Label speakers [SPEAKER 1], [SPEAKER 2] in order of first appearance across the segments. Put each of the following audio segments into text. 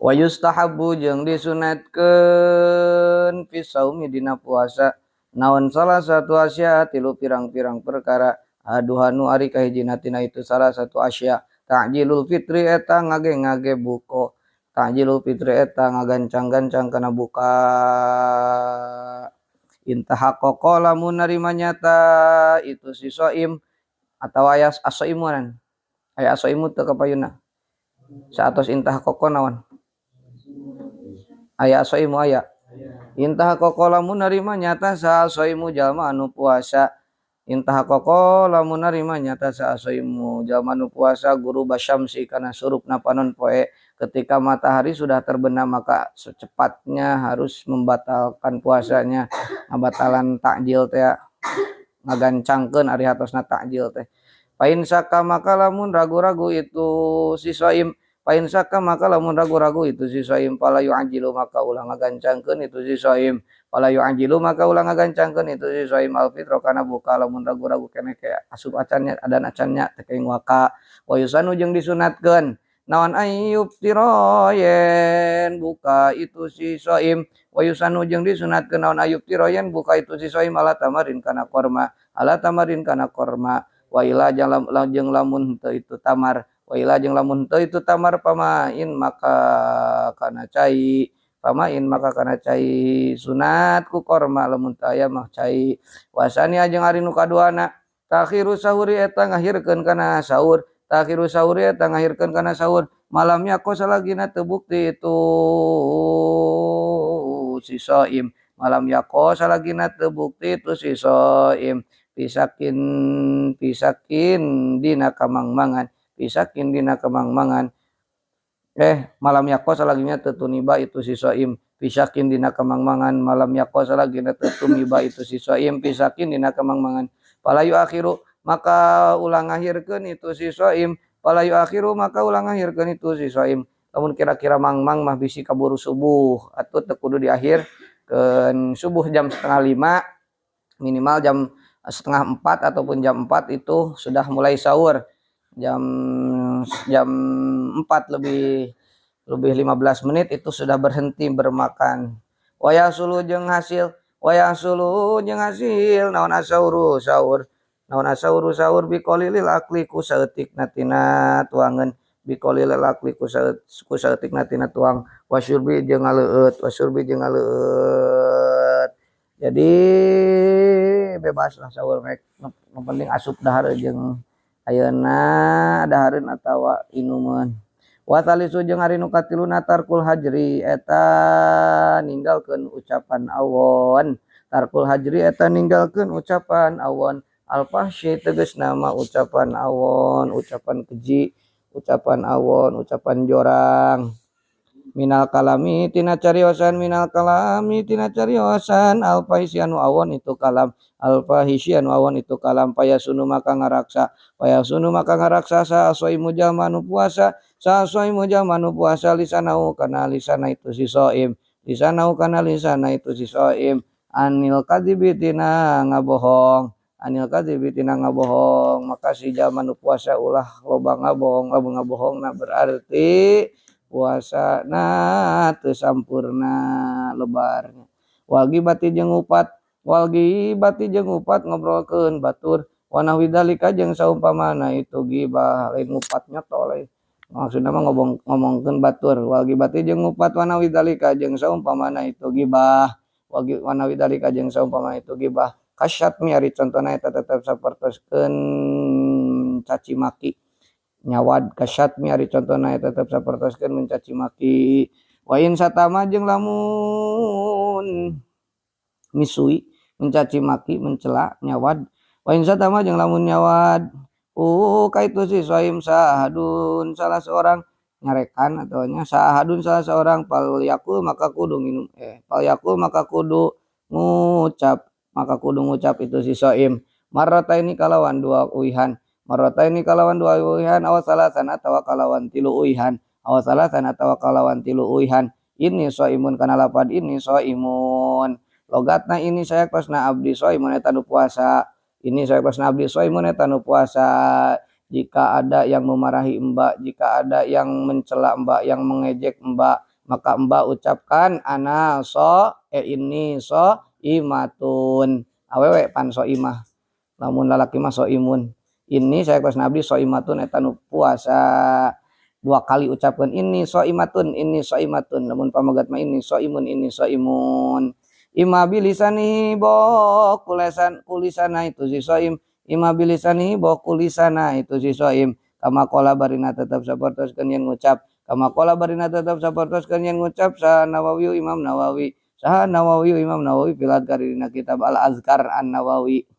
[SPEAKER 1] Wa yustahabbu jeung disunatkeun fi saumi dina puasa naon salah satu asya tilu pirang-pirang perkara aduhanu ari kahijina tina itu salah satu asya ta'jilul fitri eta ngage-ngage buko ta'jilul fitri eta ngagancang-gancang kana buka intahaqqa lamun narima nyata itu si shaim atawa aya asaimunan aya asaimu teu kapayuna saatos intahaqqa naon aya asaimu aya intahaqqa lamun narima nyata sa asaimu jalma anu puasa intahaqqa lamun narima nyata sa asaimu jalma anu puasa guru basyamsi kana surupna panon poe ketika matahari sudah terbenam maka secepatnya harus membatalkan puasanya ngabatalan takjil teh ngagancangkeun ari hatosna takjil teh pain saka maka lamun ragu-ragu itu si shaim pain saka maka lamun ragu-ragu itu si shaim pala yu'ajilu maka ulah ngagancangkeun itu si shaim pala yu'ajilu maka ulah ngagancangkeun itu si shaim alfitro kana buka lamun ragu-ragu keneh ke asup acannya adan acannya teh keing waka wa yusanu jeung disunatkeun naon ayyub tiroyen buka itu si shaim wa yusanu jeung disunatkeun naon ayyub tiroyen buka itu si shaim ala tamarin kana korma wa ila jeung lamun teu itu tamar wa ila jeung lamun teu itu tamar pamain maka kana cai sunat ku korma lamun teu aya mah cai wasani jeung ari nu kaduana takhiru sahuri eta ngahirkeun kana sahur takhiru sahuri eta ngahirkeun kana sahur malamnya ko salagina teu bukti itu si shaim malam yako salagina teu bukti itu si shaim pisakin dina kamangmangan malam yako salagina teu tuniba itu si shaim pisakin dina kamangmangan malam yako salagina teu tumiba itu si shaim pisakin dina kamangmangan palayu akhiru maka ulang ngahirkeun itu si shaim palayu akhiru maka ulang ngahirkeun itu si shaim lamun kira-kira mangmang mah bisi kaburu subuh atuh teu kudu diakhirkeun subuh jam 4:30 minimal jam 3:30 ataupun jam 4 itu sudah mulai sahur jam 4 lebih 15 menit itu sudah berhenti bermakan waya sulu jeung hasil naon asauru sahur naon asauru sahur biqolilil akli ku saeutikna tina tuangan biqolilil akli ku saeutikna tina tuang wasyurbi jeung ngaleut jadi bebas lah sahur mek penting asup dahar jeung ayeuna dahareun atawa inuman wa talisu jeung ari nu katiluna tarkul hajri eta ninggalkeun ucapan awon al-fahsyi tegasna mah ucapan awon ucapan keji ucapan awon ucapan jorang minal kalami tina cariosan al-fahsyi anu awon itu kalam al-fahsyi anu awon itu kalam payasunu maka ngaraksa sa asaimu jalma anu puasa lisanau kana lisana itu si shaim anil kadzibi tina ngabohong maka si jalma nu puasa ulah loba ngabohong na berarti puasana teu sampurna lebarnya walgi bati jeung upat ngobrolkeun batur wanahwi dalika jeung saumpamana itu gibah lain ngupatnya toleh maksudna mah ngomongkeun batur walgi bati jeung upat wanahwi dalika jeung saumpamana itu gibah wanawi dalika jeung saumpama itu gibah kasyatmi ari contona eta tetep sapertoskeun caci maki nyawad kasyatmi ari contona eta tetep sapertoskeun mencaci maki wa in satama jeung lamun misui mencaci maki mencela nyawad wa in satama jeung lamun nyawad kaitu si shaim sahadun salah seorang nyarekan atau sahadun salah seorang pal yakul maka kudu ngucap itu si shaim marrataini kalawan dua uihan awasalasan atawa kalawan tilu uihan ini shaimun kana lapad ini shaimun logatna ini saya pasna abdi shaimun eta nu puasa jika ada yang memarahi mbak, jika ada yang mencela mbak, yang mengejek mbak, maka mbak ucapkan ana ini imatun, awewe pan imah, lamun lalaki mah imun. Ini saya kelas nabi imatun eta nu puasa. Dua kali ucapkan ini imatun, namun pamagat mah ini imun. Ima bilisani bo kulisana itu si soim, ima bilisani bo kulisana itu si soim. Kama kola barina tetap saportoskeun yen ngucap, kama kola barina tetap saportoskeun yen ngucap sa Nawawi Imam Nawawi, pilat karina kitab Al Azkar An Nawawi.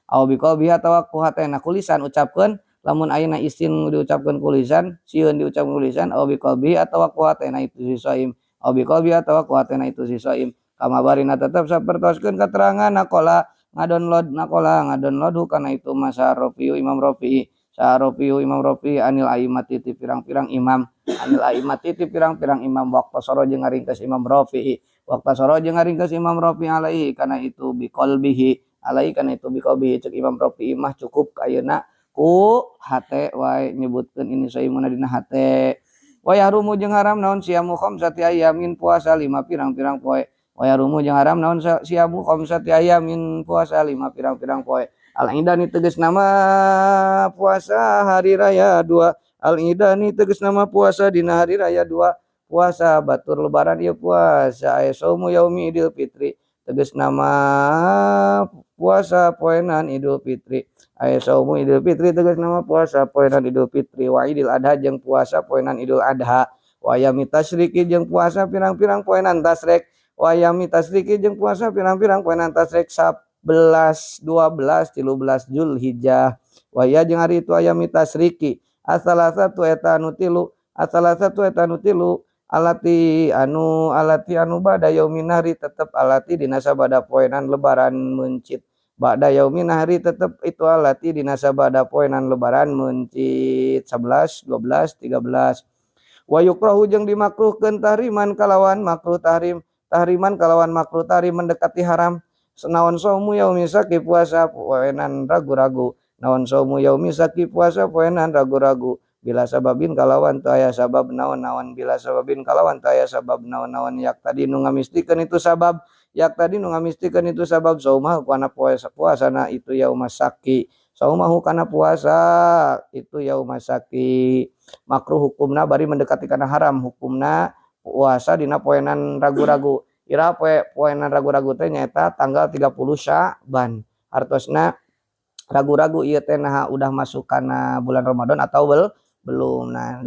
[SPEAKER 1] Aw biqol biha tawaqquh hatena kulisan ucapkeun, lamun ayeuna isin diucapkeun kulisan, sieun diucapkeun kulisan, aw biqol biha tawaqquh hatena itu si soim, aw biqol biha tawaqquh hatena itu si soim. Kama barina tetap sapertoskeun keterangan nakola ngadonlod kana itu masa Rafi'u Imam Rafi'i, Imam Rafi'i anil aimati ti pirang-pirang imam, anil aimati ti pirang-pirang imam, waqta soro jeung ngaringkeus Imam Rafi'i, waqta soro jeung ngaringkeus Imam Rafi'i alaihi kana itu biqalbihi, alai kan itu biqabi cek Imam Rafi'i mah cukup ayeuna ku hate wae nyebutkeun ini saimuna dina hate. Wa yahrumu jeung haram naon siamu khamsati ayamin puasa 5 pirang-pirang poe. Wa yahrumu jeung haram naon siamu khamsati ayamin puasa 5 pirang-pirang poe. Al-idani tegas nama puasa hari raya 2. Al-idani tegas nama puasa dina hari raya 2. Puasa batur lebaran ieu puasa saumu yaumi idul fitri. Tegas nama puasa poenan Idul Fitri. Aya saumu Idul Fitri tegas nama puasa poenan Idul Fitri. Wa Idul Adha jeung puasa poenan Idul Adha. Wa yami tasriki jeung puasa pirang-pirang poenan tasrek. Wa yami tasriki jeung puasa pirang-pirang poenan tasrek 11, 12, 13 Zulhijjah. Wa ya jeung hari itu ayami tasriki. Asalasatu eta anu tilu, alati anu bada yaumin hari tetep alati dina sabada poenan lebaran mencit. Ba'da yaumin hari tetep itu alati dina sabada poenan lebaran mencit 11, 12, 13. Wa yukrahu jeung dimakruhkeun tahriman kalawan makruh tahriman kalawan makruh tahrim mendekati haram. Naon saumu yaumi saki puasa poenan ragu-ragu. Naon saumu yaumi saki puasa poenan ragu-ragu. Bila sababin kalawan tu aya sabab naon-naon, bila sababin kalawan tu aya sabab naon-naon, yak tadi nu ngamistikeun itu sabab, saumahu kana puasana itu yaumasaki, saumahu kana puasa itu yaumasaki. Makruh hukumna bari mendekati kana haram, hukumna puasa dina poenan ragu-ragu. Ira poenan ragu-ragu teh nyaeta tanggal 30 Sya'ban. Hartosna ragu-ragu ieu teh nah udah masuk kana bulan Ramadan atau belum. Nah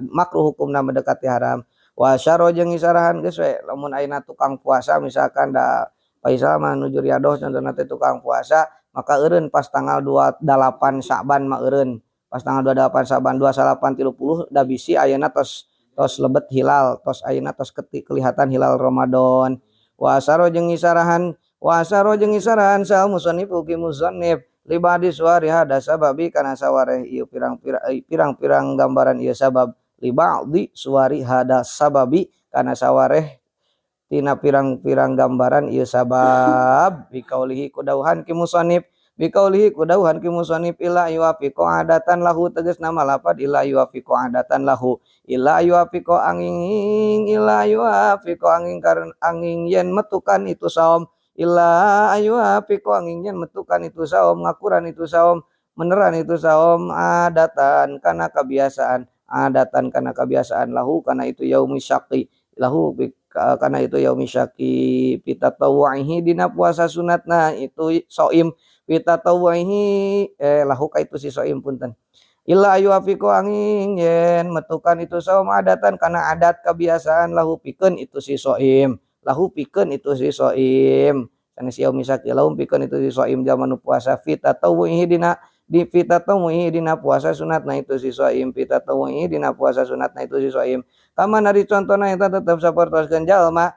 [SPEAKER 1] makruh hukumna mendekati haram. Wa syaro jeung isarahan geus we lamun ayeuna tukang puasa misalkan da Faisal mah nuju riadoh contohna teh tukang puasa, maka eureun pas tanggal 28 Sya'ban mah eureun. Pas tanggal 28 Sya'ban 2830 da bisi ayeuna tos lebet hilal, tos ayeuna tos kelihatan hilal Ramadan. Wa syaro jeung isarahan sal musannif ugi musannif libadi suari hada sababi kana sawareh ieu pirang-pirang gambaran ieu sabab, libadi suari hada sababi kana sawareh tina pirang-pirang gambaran ieu sabab, biqaulihi kudauhan ki musannif illa yuwafiqo adatan lahu tegas nama lapad illa yuwafiqo adatan lahu, illa yuwafiqo angin yen metukan itu saum, illa yuwafiqo angin yen metukan itu saum, ngakuran itu saum, meneran itu saum, adatan kana kebiasaan lahu kana itu yaumi syaqi, lahu kana itu yaumi syaqi, pitatawaihi dina puasa sunatna itu soim, pitatawaihi lahu ka itu si soim punten. Illa yuwafiqo angin yen metukan itu saum adatan kana adat kebiasaan lahu pikeun itu si soim, sanes yaumi syaqi lahu pikeun itu si soim zaman puasa fitatawaihi dina puasa sunatna itu si soim, fitatawaihi dina puasa sunatna itu si soim. Kaman ari contona eta tetep sapertoskeun jalma,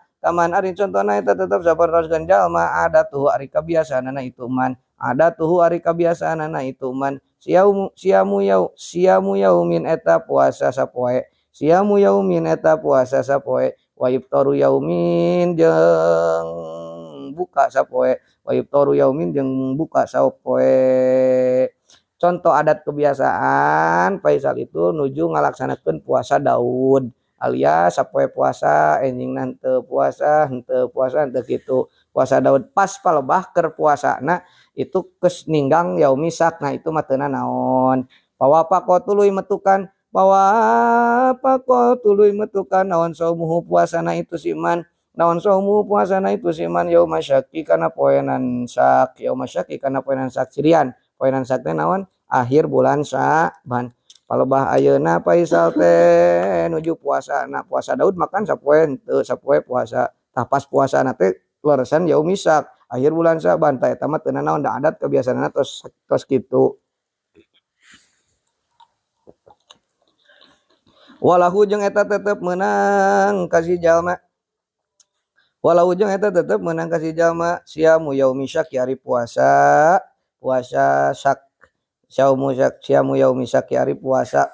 [SPEAKER 1] adatuhu ari kebiasaanana itu man, siamu yaumin eta puasa sapoe, wa iftaru yaumin jeung buka sapoe, Contoh adat kebiasaan Faisal itu nuju ngalaksanakeun puasa Daud. alias sapoe puasa enjingna henteu puasa henteu kitu puasa Daud pas palebah keur puasana itu geus ninggang yaum isak. Nah itu mah teu naon pawapa ko tuluy metukan naon saumuhu puasana itu siman naon saumu puasana itu siman yauma syaki kana poenan sak cirian poenan sak teh naon akhir bulan Sa'ban. Palebah ayeuna Faisal teh nuju puasa na puasa Daud makan sapoe henteu sapoe puasa tah pas puasana teh leresan yaum isak akhir bulan Sa'ban tah eta mah teu naon da adat kebiasaanna tos kitu. Walahu jeung eta tetep meunang ka si jalma walau jeung eta tetep meunang ka si jalma siamu yaumi syak hari puasa syak siamu yaumi syak hari puasa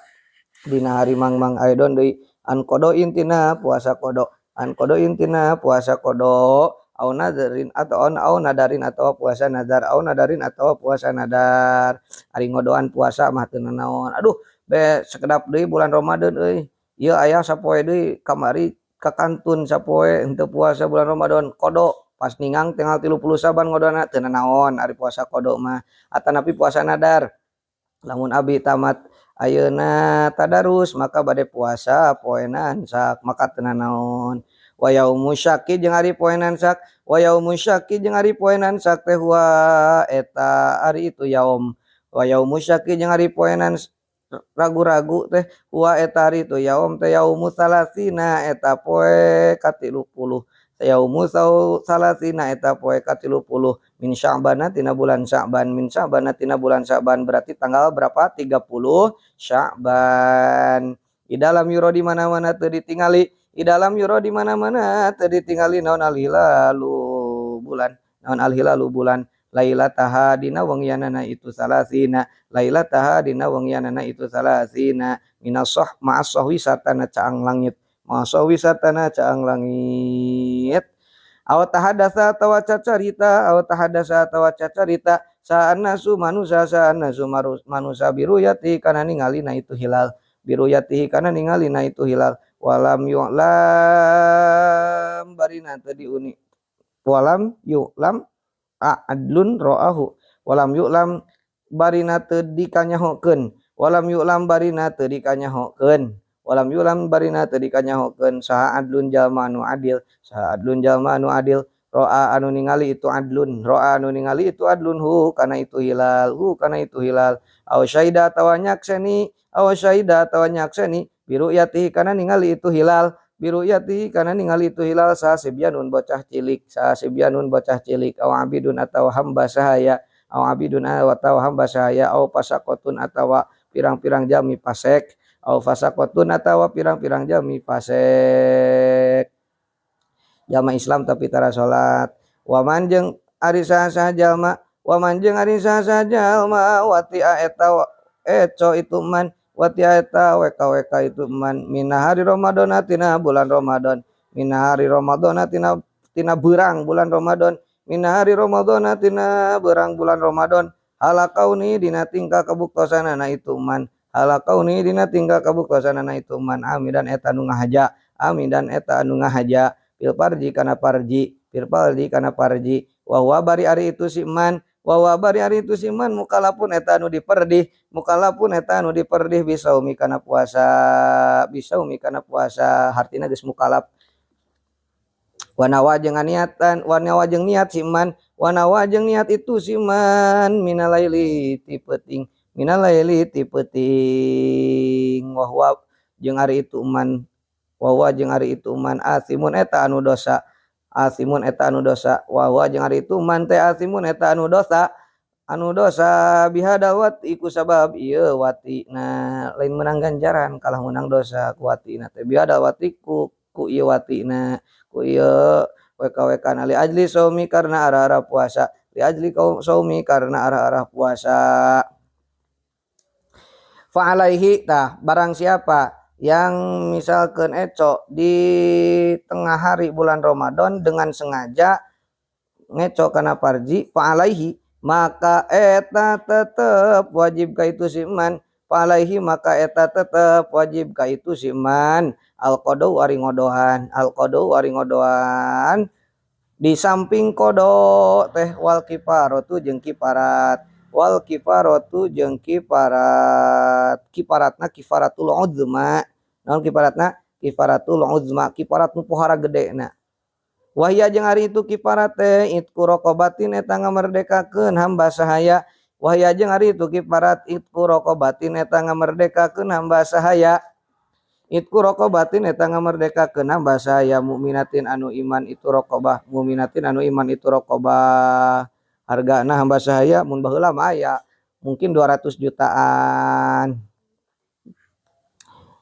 [SPEAKER 1] dina hari mangmang aidon deui an kodo intina puasa kodo au nadarin atau puasa nadar ari ngodoan puasa mah teu naon aduh be sakedap deui bulan Ramadan euy ieu aya sapoe deui kamari ka kantun sapoe henteu puasa bulan Ramadan kodo pas ningang tanggal 30 Saban ngodona teu naon ari puasa kodo mah atanapi puasa nadar lamun abi tamat ayeuna tadarus maka bade puasa poenan sak maka teu naon wa yaumu syaki jeung ari poenan sak teh wa eta ari itu yaum wa yaumu syaki jeung ari poenan ragu-ragu teh wa eta ari itu yaum teh yaumu salasina eta poe ka 30 yaumu salasina eta poe ka 30 min Sya'ban tina bulan Sya'ban berarti tanggal berapa 30 Sya'ban di dalam yuro di mana-mana teu ditingali naon al-hilalu bulan lailataha dina wengianana itu salasina minasah ma'asahwi sartana caang langit aw tahadasa atawa cacarita sa'an nasu manusa biruyati kana ningali na itu hilal walam yu'lam barina teu diuni walam yu'lam adlun ro'ahu walam yu'lam barina teu dikanyahokeun saha adlun jalma anu adil ro'a anu ningali itu adlun hu kana itu hilal aw syaida atawa nyakseni biru yati kana ningali itu hilal sa sibyanun bocah cilik aw abidun atawa hamba sahaya aw pasakotun atawa pirang-pirang jami pasek jalma Islam tapi tara salat waman jeung ari saha jalma wati eta eco itu man wati eta wk itu man minahari Ramadan tina bulan Ramadan tina berang bulan Ramadan halakauni dina tingkah kabuktosanana itu man amidan eta anu ngahaja pilparji kana parji wa bari ari itu si man mukalapun eta anu diperdih bisaumi kana puasa hartina geus mukalap wanawa jeung niat si man itu si man minalaili ti peuting wahwa jeung ari itu man asimun eta anu dosa wahwa jeung ari itu man teh asimun eta anu dosa bihadawat iku sabab ieu wati na lain menang ganjaran kalah menang dosa ku wati na teh bihadawat iku ku ieu wati na ku ieu weka-weka li ajli saumi karena arah-arah puasa fa'alaihi tah barang siapa yang misalkan eco di tengah hari bulan Ramadan dengan sengaja ngeco kana parji fa'alaihi maka eta tetep wajib ka itu si man al qadau ari ngodohan di samping kodo teh wal kifaratu jeung kiparat kiparatna kifaratul uzma naon kifaratul uzma kiparat nu pohara gedena wahya jeung ari itu kiparat teh itku raqabatin eta ngamerdekakeun hamba sahaya wahya jeung ari itu kiparat itku raqabatin eta ngamerdekakeun hamba sahaya itku raqabatin eta ngamerdekakeun hamba sahaya mukminatin anu iman itu raqabah mukminatin anu iman itu raqabah hargana hamba sahaya mun baheula mah aya mungkin 200 jutaan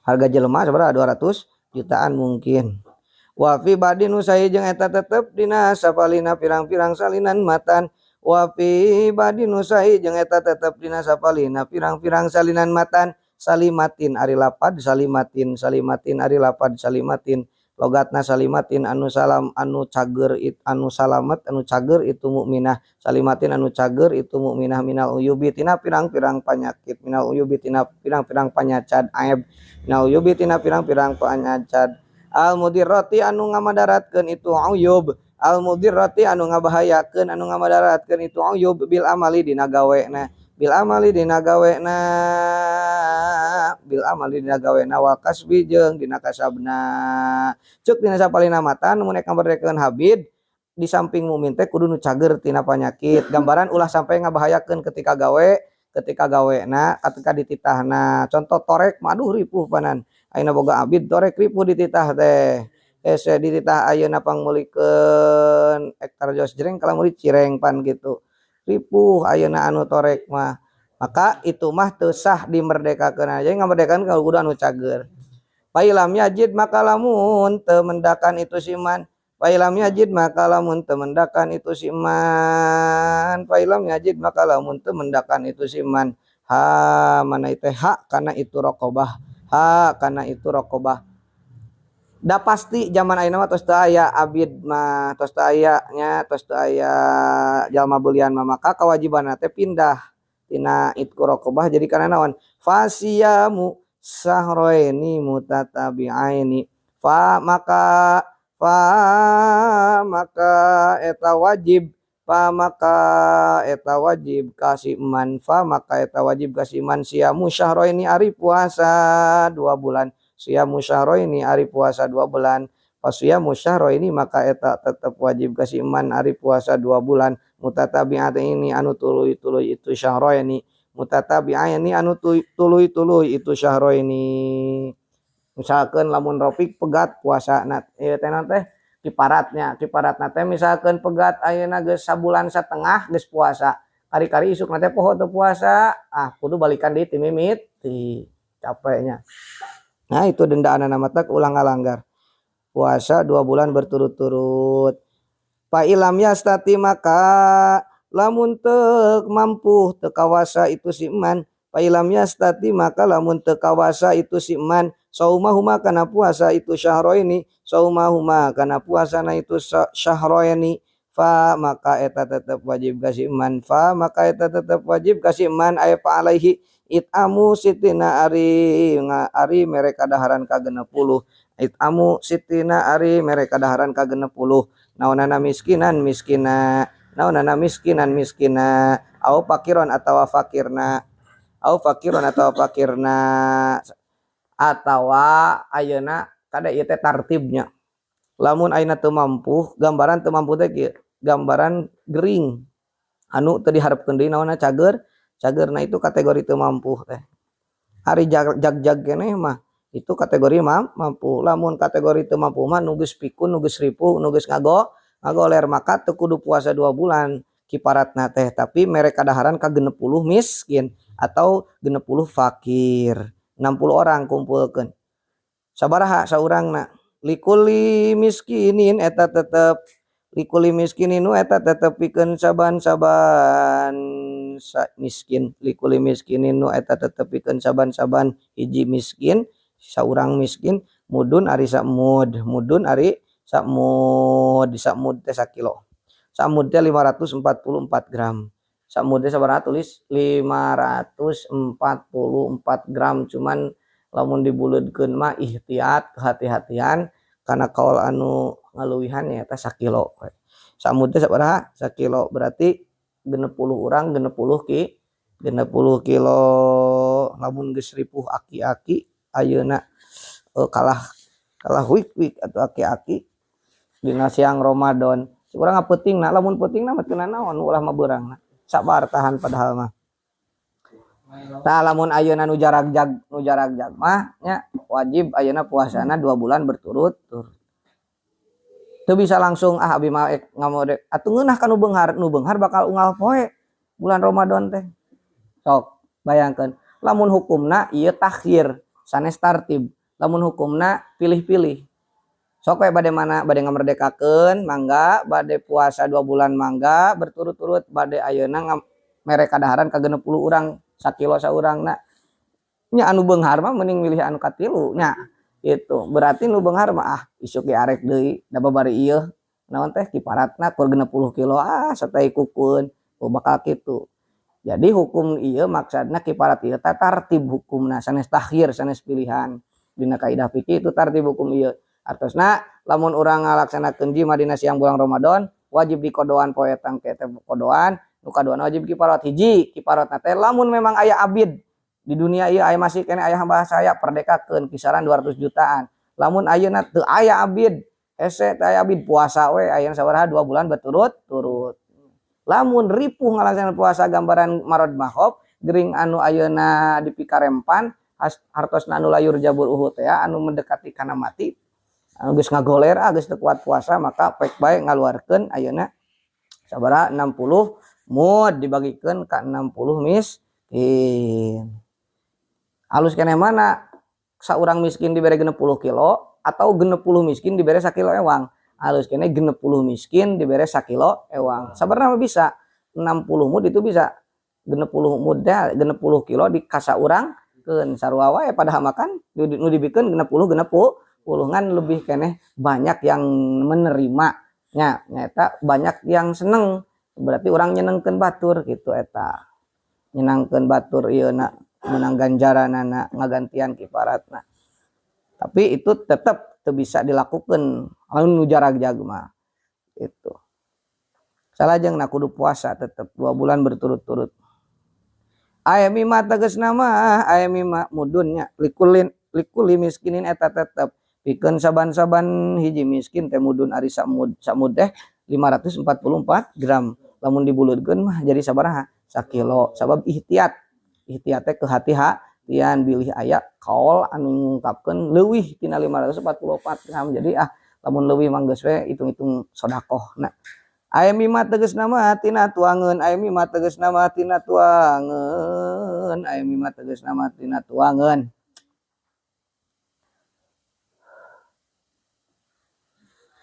[SPEAKER 1] harga jelema sabaraha 200 jutaan mungkin wa fi badin usai jeung eta tetep dina sapalina pirang-pirang salinan matan wa fi badin usai jeung eta tetep dina sapalina pirang-pirang salinan matan salimatin ari lapad salimatin ari lapad salimatin logatna salimatin anu salam anu cager anu salamet anu cager itu mukminah salimatin anu cager itu mukminah minal uyubi tina pirang-pirang panyakit minal uyubi tina pirang-pirang panyacad aib minal uyubi tina pirang-pirang panyacad al mudirrati anu ngamadaratkeun itu uyub al mudirrati anu ngabahayakeun anu ngamadaratkeun itu uyub bil amali dina gawena wa kasbi jeung dina kasabna ceuk dina sapalina matan mun ek ngaberdekeun habib di samping mukmin teh kudu nu cager tina panyakit gambaran ulah sampai ngabahayakeun ketika gawena ketika dititahna contoh torek maduh ripuh panan ayeuna boga abid torek ripuh dititah teh ese dititah ayeuna pangmulikeun hektar jos jreng kala meuli cireng pan gitu ripuh ayeuna anu torek mah maka itu mah teu sah dimerdekakeun aja ngamerdekakeun kalau kudu anu cager pailam yajid maka lamun teu mendakan itu siman pailam yajid maka lamun teu mendakan itu siman pailam yajid maka lamun teu mendakan itu siman ha mana itu hak kana itu raqabah da pasti zaman ayeuna mah tos teu aya abid mah tos teu aya jalma beulian mah maka kewajibanna teh pindah tina itqu raqabah jadi kana naon fasiyamu sahraini mutatabi'aini maka eta wajib kasiman maka eta wajib kasiman siyamu syahraini ari puasa 2 bulan siyamu syahraini ari puasa 2 bulan pasiyamu syahraini maka eta tetep wajib kasiman ari puasa 2 bulan mutatabi'at ini anu tuluy-tuluy itu syahraini mutatabi'aini anu tuluy-tuluy itu syahraini misalkan lamun Rafiq pegat puasana ieu teh kiparatna teh misalkan pegat ayeuna geus sabulan satengah geus puasa kari-kari isukna teh poho teu puasa kudu balikan deui ti mimiti capeknya. Nah itu dendaan nama tak ulang ngalanggar puasa 2 bulan berturut-turut. Fa ilam yastati maka lamun teu mampu teu kawasa itu si iman. Fa ilam yastati maka lamun teu kawasa itu si iman. Saumahuma kana puasa itu syahroini. Saumahuma kana puasana itu syahroini. Fa maka eta tetap wajib kasih iman. Fa maka eta tetap wajib kasih iman. Ay fa alaihi itamu sitina ari mereka daharan ka 60 itamu sitina ari mereka daharan ka 60 naonana miskinan au fakiron atawa fakirna atawa ayeuna kada ieu teh tartibnya lamun ayeuna teu mampu gambaran teu mampu teh gambaran gering anu teu diharepkeun deui naonna cagerna itu kategori teu mampu teh. Hari jag keneh mah itu kategori mampu. Lamun kategori teu mampu mah nu geus pikun, nu geus ripuh, nu geus ngagoler maka teu kudu puasa 2 bulan kiparatna teh, tapi mereka daharan ka 60 miskin atau 60 fakir. 60 orang kumpulkeun. Sabaraha saurangna? Likuli miskinin eta tetep likuli miskininu eta tetep pikeun saban-saban miskin likuli miskinin nu eta tetep pikeun saban-saban hiji miskin saurang miskin mudun ari sakmud sakmud teh sakilo sakmud teh 544 gram sakmud teh sabaraha tulis 544 gram cuman lamun dibuleudkeun mah ihtiyat hati-hatian karena kaul anu ngaluwihan nya eta 1 kilo. Samud teh sabaraha? 1 kilo berarti 60 urang 60 kilo lamun geus ripuh aki-aki ayeuna kalah wik-wik atau aki-aki dina siang Ramadan. Urang ngapeutingna lamun peutingna mah teu naon ulah mah beurangna. Sabar tahan padahal mah. Tah lamun ayeuna nu jarag-jag mah nya wajib ayeuna puasana 2 bulan berturut-turut. Teu bisa langsung abi mah ngamode atuh ngeunah ka nu beunghar bakal unggal poe bulan Ramadan teh. Sok bayangkeun lamun hukumna ieu takhir sanes tartib, lamun hukumna pilih-pilih. Sok we bade ngamerdekakeun mangga, bade puasa 2 bulan mangga berturut-turut, bade ayeuna mere kadaharan ka 60 urang 1 kilo saurangna. Nya anu beunghar mah mending milih anu katilu nya. Itu berarti nu beunghar mah isuk ge arek deui da babari ieu naon teh kiparatna kur 60 kilo sateuy kukeun bakal kitu. Jadi hukum ieu maksudna kiparat ieu teh tartib hukumna sanes takhir sanes pilihan. Dina kaidah fikih itu tartib hukum ieu. Artosna lamun urang ngalaksanakeun jima dina siang bulan Ramadan wajib dikodoan poe tang teh kodoan, nu kaduana wajib kiparat. Hiji kiparatna teh lamun memang aya abid di dunia ieu aya masih kene aya hamba saya perdekakeun kisaran 200 jutaan. Lamun ayeuna teu aya abid, hese teu aya abid puasa we ayeuna sabaraha 2 bulan berturut-turut. Lamun ripuh ngalaksanakeun puasa gambaran marad mahob gering anu ayeuna dipikarempan hartosna anu layur jabur uhud teh anu mendekati kana mati anu geus ngagoler geus teu kuat puasa maka pek bae ngaluarkeun ayeuna sabaraha 60 mud dibagikeun ka 60 miskin. Alus keneh mana saurang miskin dibere 60 kilo atau 60 miskin dibere 1 kilo ewang. Alus keneh 60 miskin dibere 1 kilo ewang. Sabarna mah bisa 60 mud itu bisa 60 mud 60 kilo di kasa urang keun sarua wae padahal makan nu dibikeun 60 ngan lebih keneh banyak yang menerima nya eta banyak yang seneng berarti orang nyenengkeun batur gitu eta nyenangkeun batur ieu na menang ganjaranana ngagantian kiparatna. Tapi itu tetap teu bisa dilakukan anu jarag-jag mah itu. Salajengna kudu puasa tetap 2 bulan berturut-turut. Aya mimah tegasna mah aya mimah mudunnya likuli miskinin eta tetep pikeun saban-saban hiji miskin teh mudun ari samud teh 544 gram. Lamun dibulutkeun mah jadi sabaraha? 1 kilo. Sabab ihtiyat teh kehati-hatian bilih aya kaul anu ngungkapkeun leuwih tina 544 gram. Jadi lamun leuwih mah geus we hitung-hitung sedekahna. Aya mimah tegasna mah tina tuangeun, aya mimah tegasna mah tina tuangeun, aya mimah tegasna mah tina tuangeun.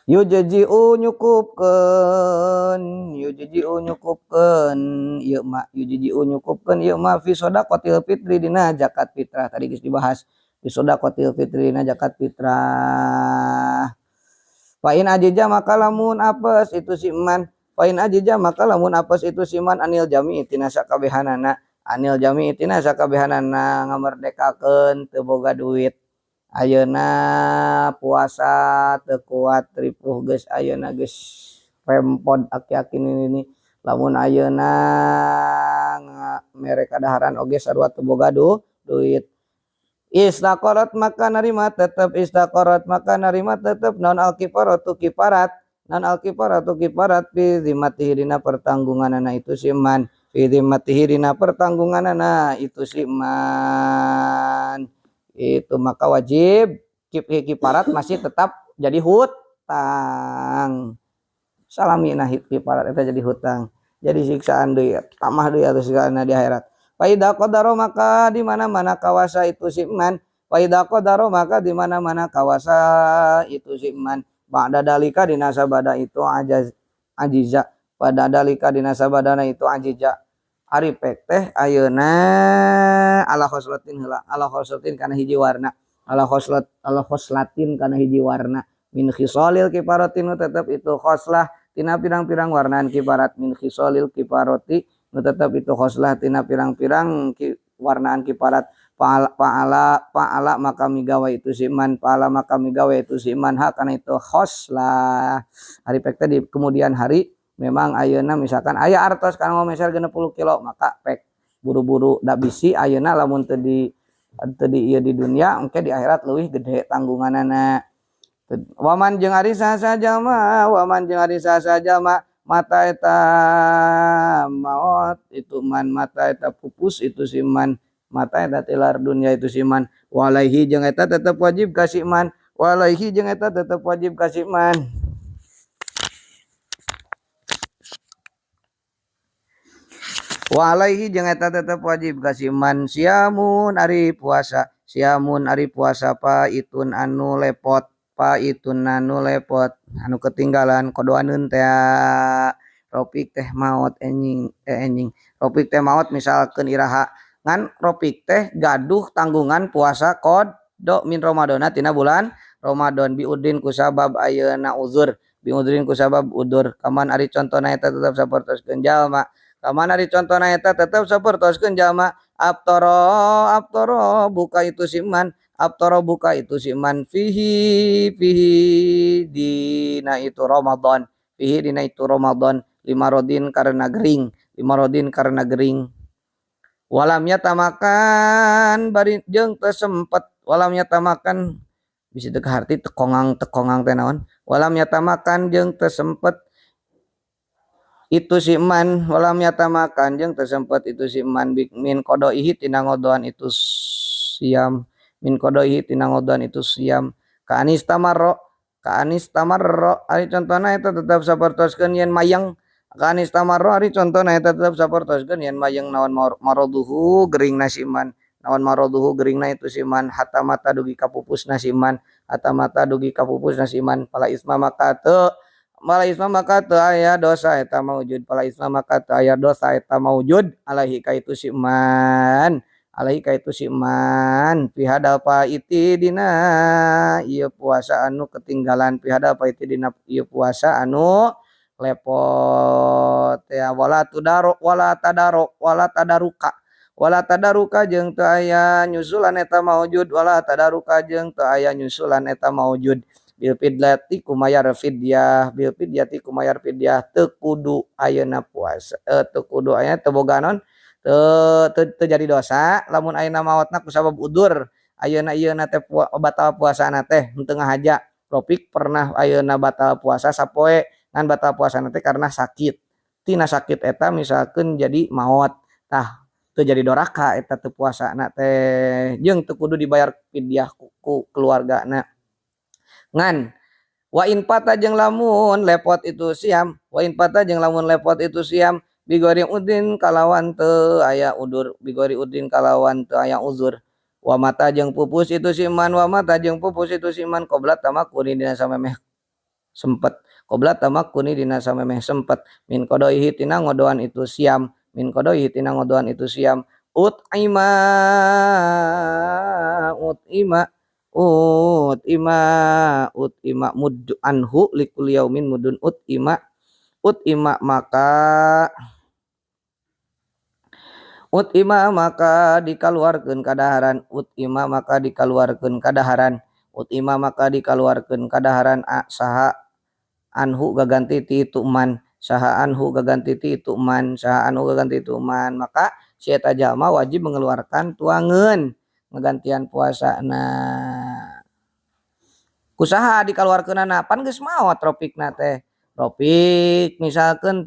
[SPEAKER 1] Yujiu nyukupkeun ieu mah yujiu nyukupkeun ieu mah fi shadaqatil fitri dina zakat fitrah tadi geus dibahas fi shadaqatil fitri dina zakat fitrah. Fa in ajija maka lamun apes itu si man fa in ajija maka lamun apes itu si man anil jami tina sakabehanana ngamerdekakeun teu boga duit. Ayeuna puasa teu kuat ripuh geus ayeuna geus rempod aki-aki ini lamun ayeuna mere kadaharan oge sarua teu boga duit. Istaqarat maka narima tetep naon al-kifaratu kiparat fi zimmatihi dina pertanggunganana itu si man itu maka wajib kiparat masih tetap jadi hutang salamina kiparat itu jadi hutang jadi siksaan deui tamah deui atuh siksaan di akhirat. Faida qadaro maka di mana-mana kawasa itu si man ba'da dalika dina sabada itu ajiza pada dalika dina sabadana itu ajiza ari pek teh ayeuna ala khoslatin kana hiji warna min khisalil kifaratin tetep itu khoslah tina pirang-pirang warnaan kifarat min khisalil kifarati tetep itu khoslah tina pirang-pirang warnaan kifarat paala maka migawe itu si iman, paala maka migawe itu si iman, kana itu khoslah hari pek teh di kemudian hari memang ayeuna misalkan aya artos kana ngomeser 60 kilo maka pek buru-buru da bisi ayeuna lamun teu di ieu di dunia engke di akhirat leuwih gede tanggunganana. Waman jeung ari saha jalma mata eta maot itu man, mata eta pupus itu si man, mata eta tilar dunia itu si man, walaihi jeung eta tetep wajib kasih man, walaihi jeung eta tetep wajib kasih man. Walaihi jeung eta tetep wajib kasih man siamun ari puasa, siamun ari puasa pa itun anu lepot, pa itun anu lepot anu ketinggalan kodoaneun teh ropik teh maot enjing ropik teh maot misalkeun iraha ngan ropik teh gaduh tanggungan puasa kodo min Ramadana tina bulan Ramadan biudin kusabab ayeuna uzur, biudin kusabab udur kaman ari contona eta tetep sapertoskeun jalma, kaman ari contona eta tetep sapertoskeun jalma aptoro buka itu siman, aptoro buka itu siman fihi dina itu Ramadan, fihi dina itu Ramadan limarodin karena gering walam yatamakan bari jeung teu sempet, walam yatamakan bisa teu harti tekongang teh naon, walam yatamakan jeung teu sempet itu si man, walam yatamakan jeung teu sempet itu si man min qodaihi tina ngodoan itu siam, min qodaihi tina ngodoan itu siam ka anis tamarro ari contona eta tetep sapertoskeun yen mayang, ka anis tamarro ari contona eta tetep sapertoskeun yen mayang naon maroduhu gering nasiman, naon maroduhu geringna itu siman, hatta mata dugi kapupus nasiman, hatta mata dugi kapupus nasiman, pala isma maka teu aya dosa eta maujud, pala isma maka teu aya dosa eta maujud alaihi ka itu siman, alaihi ka itu siman pihadal pa iti dina ieu puasa anu ketinggalan, pihadal pa iti dina ieu puasa anu lepot ya wala tadaruka jeung teu aya nyusulan eta maujud, wala tadaruka jeung teu aya nyusulan eta maujud bil fidyati kumayar fidyah, bil fidyati kumayar fidyah teu kudu ayeuna puasa teu kudu aya teu boga naon teu jadi dosa lamun ayeuna maotna kusabab udur, ayeuna ieuna teh batal puasana teh henteu ngahaja ropik pernah ayeuna batal puasa sapoe ngan batal puasana teh karena sakit, tina sakit eta misalkeun jadi maot tah teu jadi doraka eta teu puasana teh jeung teu kudu dibayar fidyah ku keluargana ngan wa in pata jeung lamun lepot itu siam, wa in pata jeung lamun lepot itu siam bigori udin kalawan teu aya udur, bigori udin kalawan teu aya uzur, wa mata jeung pupus itu siman, wa mata jeung pupus itu siman qoblat tamakuni dina samemeh sempet, qoblat tamakuni dina samemeh sempet min qodaihi tina ngodoan itu siam, min qodaihi tina ngodoan itu siam utima muddu anhu likul yaumin mudun utima maka dikaluarkeun kadaharan, utima maka dikaluarkeun kadaharan saha anhu gaganti ti itu man, saha anhu gaganti ti itu man, maka si eta jalma wajib mengeluarkan tuangeun ngagantian puasana. Kusaha dikaluarkeunana pan geus maot tropikna teh, tropik misalkeun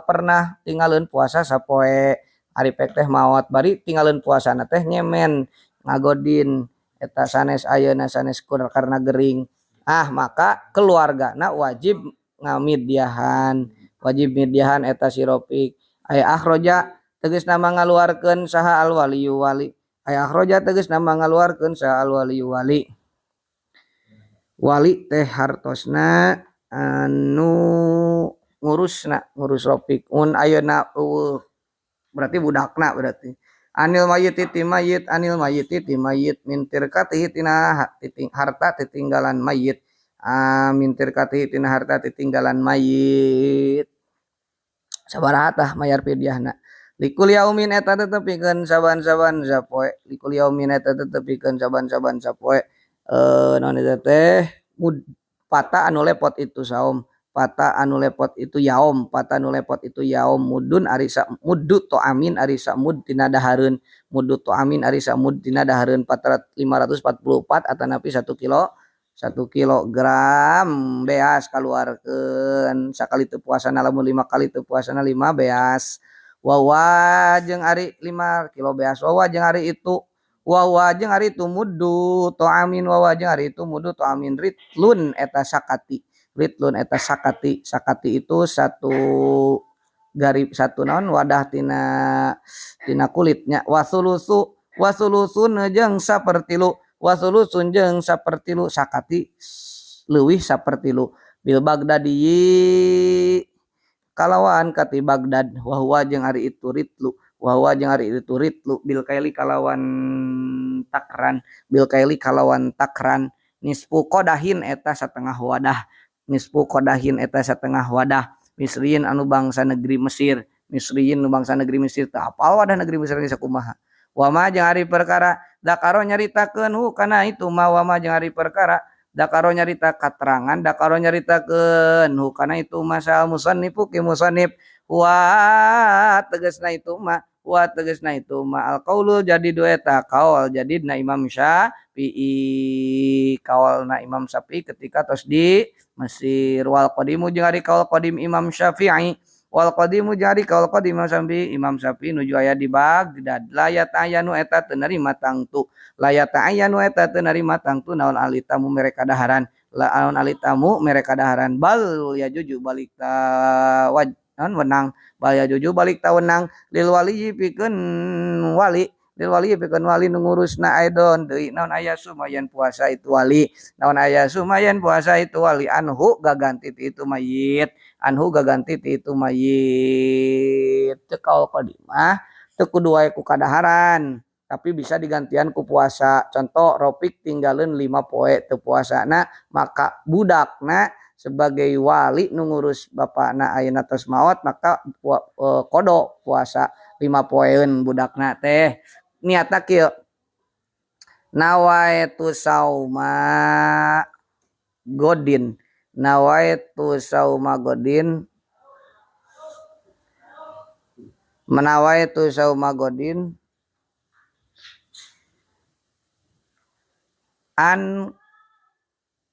[SPEAKER 1] pernah tinggalin puasa sapoe hari pek teh maot bari tinggalin puasana teh nyemen ngagodin eta sanes ayeuna sanes karena gering maka keluargana wajib midyahan eta si ropik aya akhroja tegasna ngaluarkeun saha al waliyu wali, aya akhroja tegasna ngaluarkeun saha al waliyu wali teh hartosna anu ngurus ropik mun ayeuna berarti budakna berarti anil mayyiti ti mayit mintir katihi tina harta titinggalan mayit mintir katihi tina harta titinggalan mayit sabaraha tah mayar fidyahna Likul yaumin eta tetepikeun saban-saban sapoe. Likul yaumin eta tetepikeun saban-saban sapoe. Naon eta teh pata anu lepot itu saum. Pata anu lepot itu yaum. Pata anu lepot itu yaum. Mudun ari sa muddu to amin ari sa mud tina dahareun. Muddu to amin ari sa mud tina dahareun 544 atanapi 1 kilo 1 kilogram beas kaluarkeun sakali teu puasana lamun 5 kali teu puasana 5 beas. Wawa jeung ari 5 kilo beas wawa jeung ari itu wawa jeung ari itu muddu to amin wawa jeung ari itu muddu to amin ritlun eta sakati ritlun eta sakati sakati itu satu garib satu naon wadah tina kulitnya wasulusun jeung sapertilu wasulusun jeung sapertilu sakati leuwih sapertilu bil bagdadi kalawan kati Baghdad wahwa jeung ari itu ritlu wahwa jeung ari itu ritlu bil kaili kalawan takran nisfu qadahin eta satengah wadah nisfu qadahin eta satengah wadah misriin anu bangsa negeri Mesir misriin anu bangsa negeri Mesir teu apal wadah negeri Mesir geus sakumaha wama jeung ari perkara dakaro nyaritakeun kana itu ma wama jeung ari perkara dakaro nyarita katerangan dakaro nyaritakeun hukana itu masa musannifu ki musannif wa tegasna itu mah al qaulu jadi dueta kaul jadi na Imam Syafi'i kaulna Imam Syafi'i ketika tos di Mesir wal qadimu jeung ari kaul qadim Imam Syafi'i wal qadimu jeung ari kaul qadim Imam Syafi'i nuju aya di Baghdad layat ayanu eta teu narima tangtu layat ayanu eta teu narima tangtu naon alitamu mereka daharan naon alitamu mereka daharan bal ya juju balik ta naon wenang bal ya juju balik ta wenang lil wali pikeun wali lil wali pikeun wali nu ngurusna aidon deui naon aya sumayan puasa itu wali naon aya sumayan puasa itu wali anhu gaganti ti itu mayit anhu gaganti ti itu mayit teu kaul qadimah teu kudu wae ku kadaharan tapi bisa digantian ku puasa. Contoh Ropik tinggalin 5 poe teu puasana maka budakna sebagai wali nu ngurus bapakna ayeuna tos maot maka kodo puasa 5 poeun budakna teh niatna kieu nawaitu sauma godin nawaitu sauma godin menawaitu sauma godin an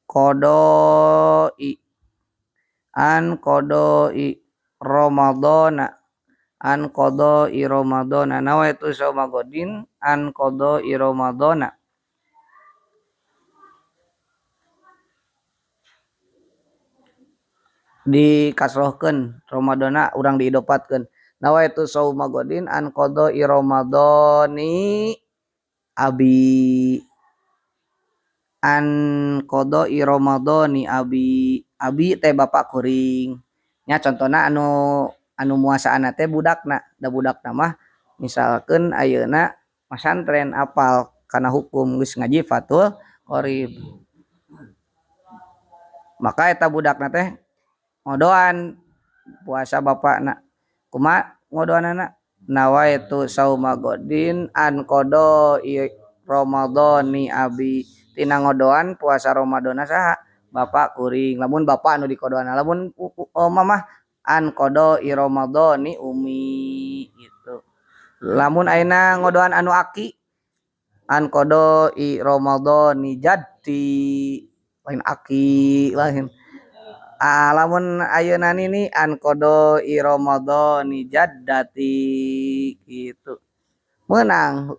[SPEAKER 1] kodoi Ramadana nawaitu sauma godin an kodoi Ramadana dikasrohkeun Ramadana urang diidopatkeun nawaitu sauma godin an kodoi Ramadani abi an qodoi Ramadhani abi teh bapak kuring nya contona anu muasaana teh budakna da budakna mah misalkeun ayeuna masantren apal kana hukum geus ngaji fatul qorib maka eta budakna teh ngodoan puasa bapakna kumaha ngodoanana nawaitu sauma godin an qodoi Ramadhani abi tina ngodoan puasa Ramadan saha bapak kuring lamun bapak anu dikodoan lamun mamah an qodoi Ramadhani umi gitu lamun ayeuna ngodoan anu aki an qodoi Ramadhani jaddi lain aki lain lamun ayeuna nini an qodoi Ramadhani jaddati gitu menang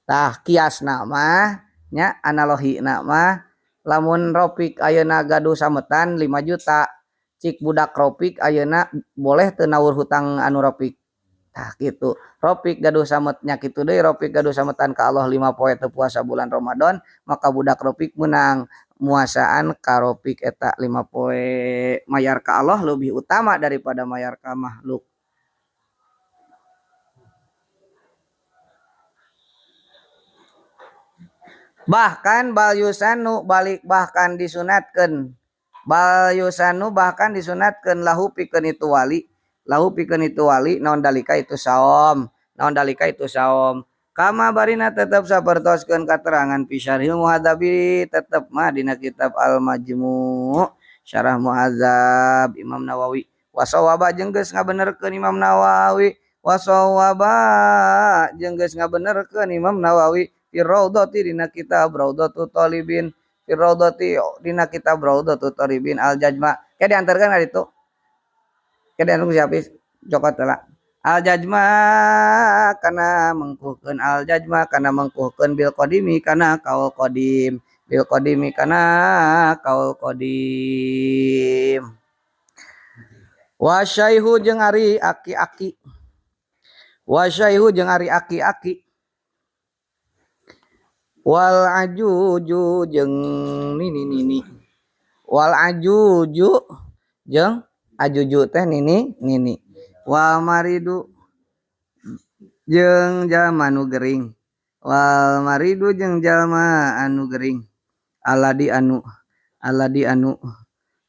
[SPEAKER 1] tah kiasna mah nya analogi mah lamun Ropik ayeuna gaduh sametan 5 juta cik budak Ropik ayeuna boleh teu naur hutang anu Ropik tah gitu Ropik gaduh sametnya kitu deui Ropik gaduh sametan ka Allah 5 poe teu puasa bulan Ramadan maka budak Ropik menang muasaan ka Ropik eta 5 poe mayar ka Allah lebih utama daripada mayar ka makhluk. Bahkan bal yusanu balik bahkan disunatkeun bal yusanu bahkan disunatkeun lahu pikeun itu wali lahu pikeun itu wali naon dalika itu saom kama barina tetep sapertoskeun katerangan fi syarhil muhadzabi tetep mah dina kitab al majmu' syarah muhadzab Imam Nawawi wasawaba jeung geus ngabenerkeun Imam Nawawi wasawaba jeung geus ngabenerkeun Imam Nawawi fi raudhati dina kitab Raudhatut Thalibin fi raudhati dina kitab Raudhatut Thalibin al jajma ke diantarkeun ka ditu ke diantarkeun siapa cokot heula al jajma kana mengkuhkeun al jajma kana mengkuhkeun bil qadimi kana kaul qadim bil qadimi kana kaul qadim wa syaihu jeung ari aki-aki wa syaihu jeung ari aki-aki wal ajuju jeung nini wal ajuju jeung ajuju teh nini wal maridu jeung jalma anu gering wal maridu jeung jalma anu gering aladi anu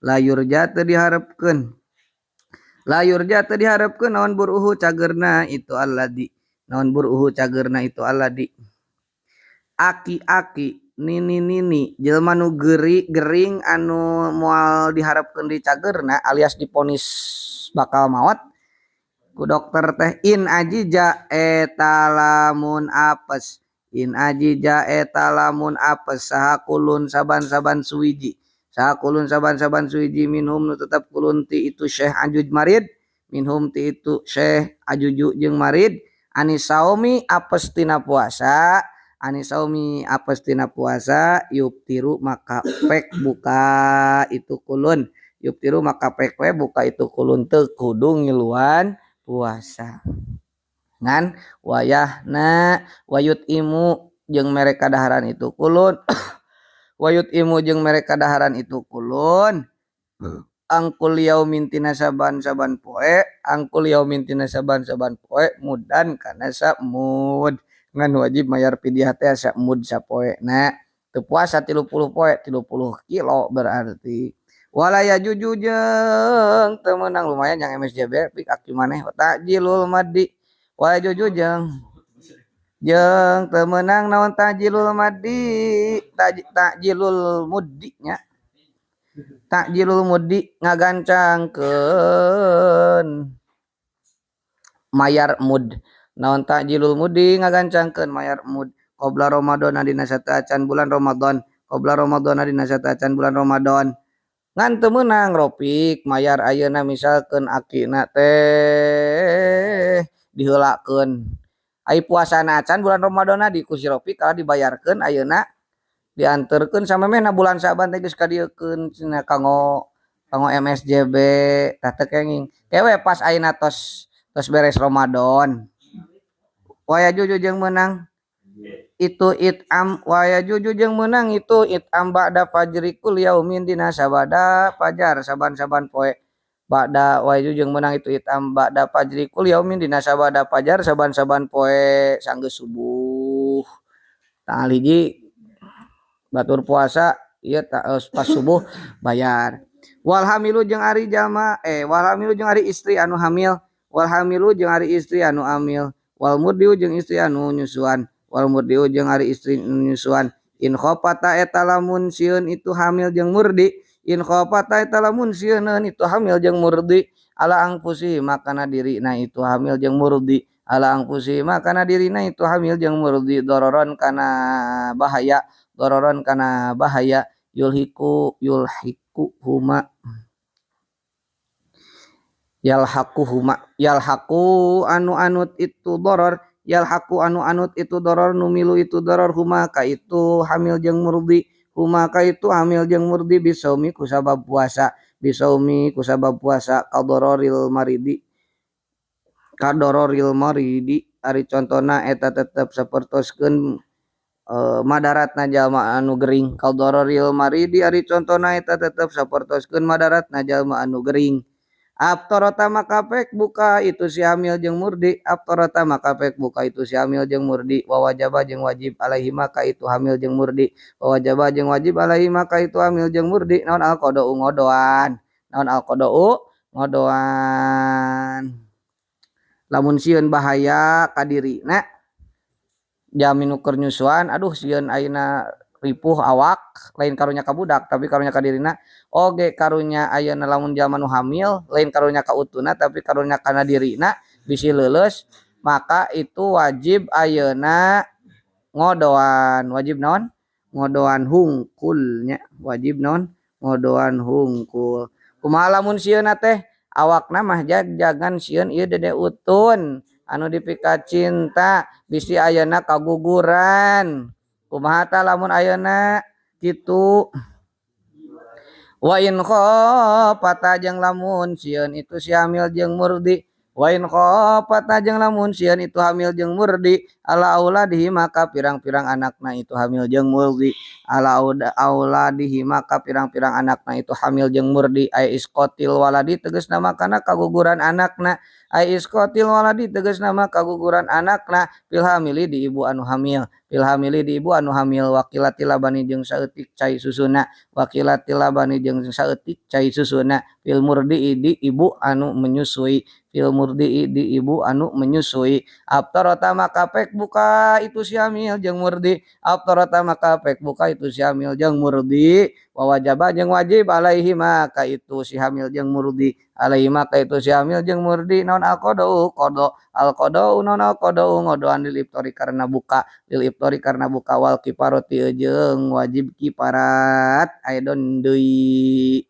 [SPEAKER 1] layur jatuh diharapkeun naon buruhu cagerna itu aladi naon buruhu cagerna itu aladi aki-aki nini jelema nu gering anu moal diharapkeun di cagerna alias diponis bakal maot ku dokter teh in ajija etalamun apes sahakulun saban-saban suwiji minhum nu tetep kulun ti itu Syekh Ajuj Marid minhum ti itu Syekh Ajuju jeung Marid anisaumi apes tina puasa yuptiru maka pek buka itu kulun teu kudu ngiluan puasa ngan wayahna wayut imu jeung mereka daharan itu kulun angkul yaumin tina saban-saban poe mudan kana samud ngan wajib mayar fidyah teh samud sapoe na teu puasa 30 poe 30 kilo berarti wala yajuju jeung teu meunang lumayan yang MSJB pik aki maneh tajilul maddi wala yajuju jeung teu meunang naon tajilul maddi tajilul muddi nya takjilul muddi ngagancangkeun mayar mud naon takjilul muddi ngagancangkeun mayar mud qabla Ramadan dina sataacan bulan Ramadan ngan teu meunang ropik mayar ayeuna misalkeun akina teh diheulakeun ai puasana acan bulan Ramadan di ku si ropik kalau dibayarkeun ayeuna dianterkeun samemehna bulan Saban teh geus kadiekeun cenah kanggo MSJB tah teu kenging kewe pas ayeuna tos beres Ramadan waya juju jeung meunang itu itam waya juju jeung meunang itu itam ba'da fajri kul yaumin dina sabada fajar saban-saban poe ba'da waya juju jeung meunang itu itam ba'da fajri kul yaumin dina sabada fajar saban-saban poe sanggeus subuh tanggal hiji batur puasa ieu pas subuh bayar wal hamilu jeung ari istri anu hamil wal hamilu jeung ari istri anu hamil wal murdiu jeung istri anu nyusuan in khofata eta lamun sieun itu hamil jeung murdi ala angpusi makana dirina itu hamil jeung murdi dororon kana bahaya yalhaku anu anut itu doror numilu itu doror huma ka itu hamil jeung murdi bisaumi kusabab puasa kadororil maridi ari contona eta tetep sapertoskeun madaratna jalma anu gering kadororil maridi ari contona eta tetep sapertoskeun madaratna jalma anu gering Aftarota makapek buka itu si hamil jeung murdi wa wajaba jeung wajib alaihi maka itu hamil jeung murdi naon al qada'u ngodoan lamun sieun bahaya ka dirina jami nu keur nyusuan aduh sieun ayeuna ripuh awak lain karunya ka budak tapi karunya ka dirina oge karunya ayeuna lamun jalma nu hamil lain karunya ka utuna tapi karunya kana dirina bisi leuleus maka itu wajib ayeuna ngodoan wajib naon ngodoan hungkulnya wajib naon ngodoan hungkul kumaha lamun sieun teh awakna mah jangan sieun ieu dede utun anu dipikat cinta bisi ayeuna kaguguran kumaha tah lamun ayeuna kitu wa in khafata jeung lamun sieun itu si hamil jeung murdi wa in khafata jeung lamun sieun itu hamil jeung murdi ala auladihi maka pirang-pirang anakna itu hamil jeung murdi ala auladihi maka pirang-pirang anakna itu hamil jeung murdi ai isqatil waladi tegasna makana kaguguran anakna ai isqatil waladi tegasna mah kaguguran anakna fil hamili di ibu anu hamil fil hamili di ibu anu hamil wakilati labani jeung saeutik cai susuna wakilati labani jeung saeutik cai susuna fil murdi di ibu anu menyusui fil murdi di ibu anu menyusui aftarata maka pek buka itu si hamil jeung murdi aftarata maka pek buka itu si hamil jeung murdi wa wajaba jeung wajib alaihi maka itu si hamil jeung murdi alaihi maka itu si hamil jeung murdi naon alqadau qada alqadau naon alqadau ngodoan lil iftori karena buka lil iftori karena buka wal kifarati jeung wajib kifarat aidon deui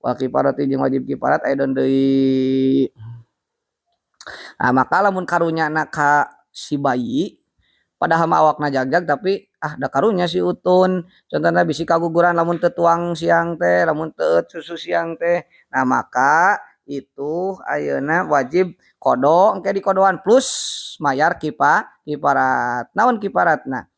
[SPEAKER 1] wal kifarati jeung wajib kifarat aidon deui. Nah, maka lamun karunya anak ka si bayi padahal mah awakna jagjag tapi da karunya si utun contohna bisi kaguguran lamun teu tuang siang teh lamun teu susu siang teh nah maka itu ayeuna wajib kodo engke dikodoan plus mayar kiparat naon kiparatna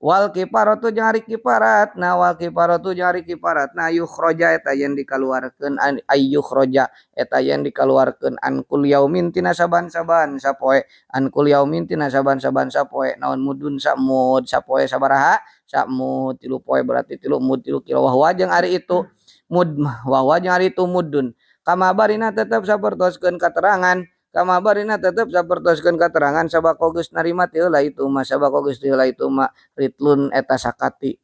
[SPEAKER 1] wal kiparatu jeung ari kiparat nah wal kiparatu jeung ari kiparat nah yukhroja eta yen dikaluarkeun ayyukhroja eta yen dikaluarkeun an kul yaumin tina saban-saban sapoe an kul yaumin tina saban-saban sapoe naon mudun samud sapoe sabaraha samud 3 poe berarti 3 mud 3 kilo wahwa jeung ari itu mud wahwa jeung ari itu mudun kama barina tetep sapertoskeun katerangan kama barina tetep sapertoskeun katerangan sabako geus narima ti heula itu mah sabako geus ti heula itu mah ritlun eta sakati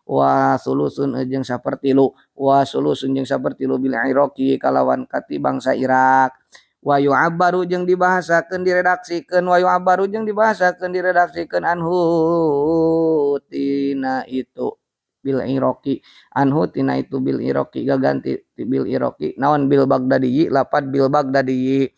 [SPEAKER 1] wa sulusun jeung sapertilu wa sulusun jeung sapertilu bil iraqi kalawan kati bangsa Irak wa yu'abbaru jeung dibahasakeun diredaksikeun wa yu'abbaru jeung dibahasakeun diredaksikeun anhu tina itu bil iraqi anhu tina itu bil iraqi gaganti bil iraqi naon bil bagdadi lapad bil bagdadi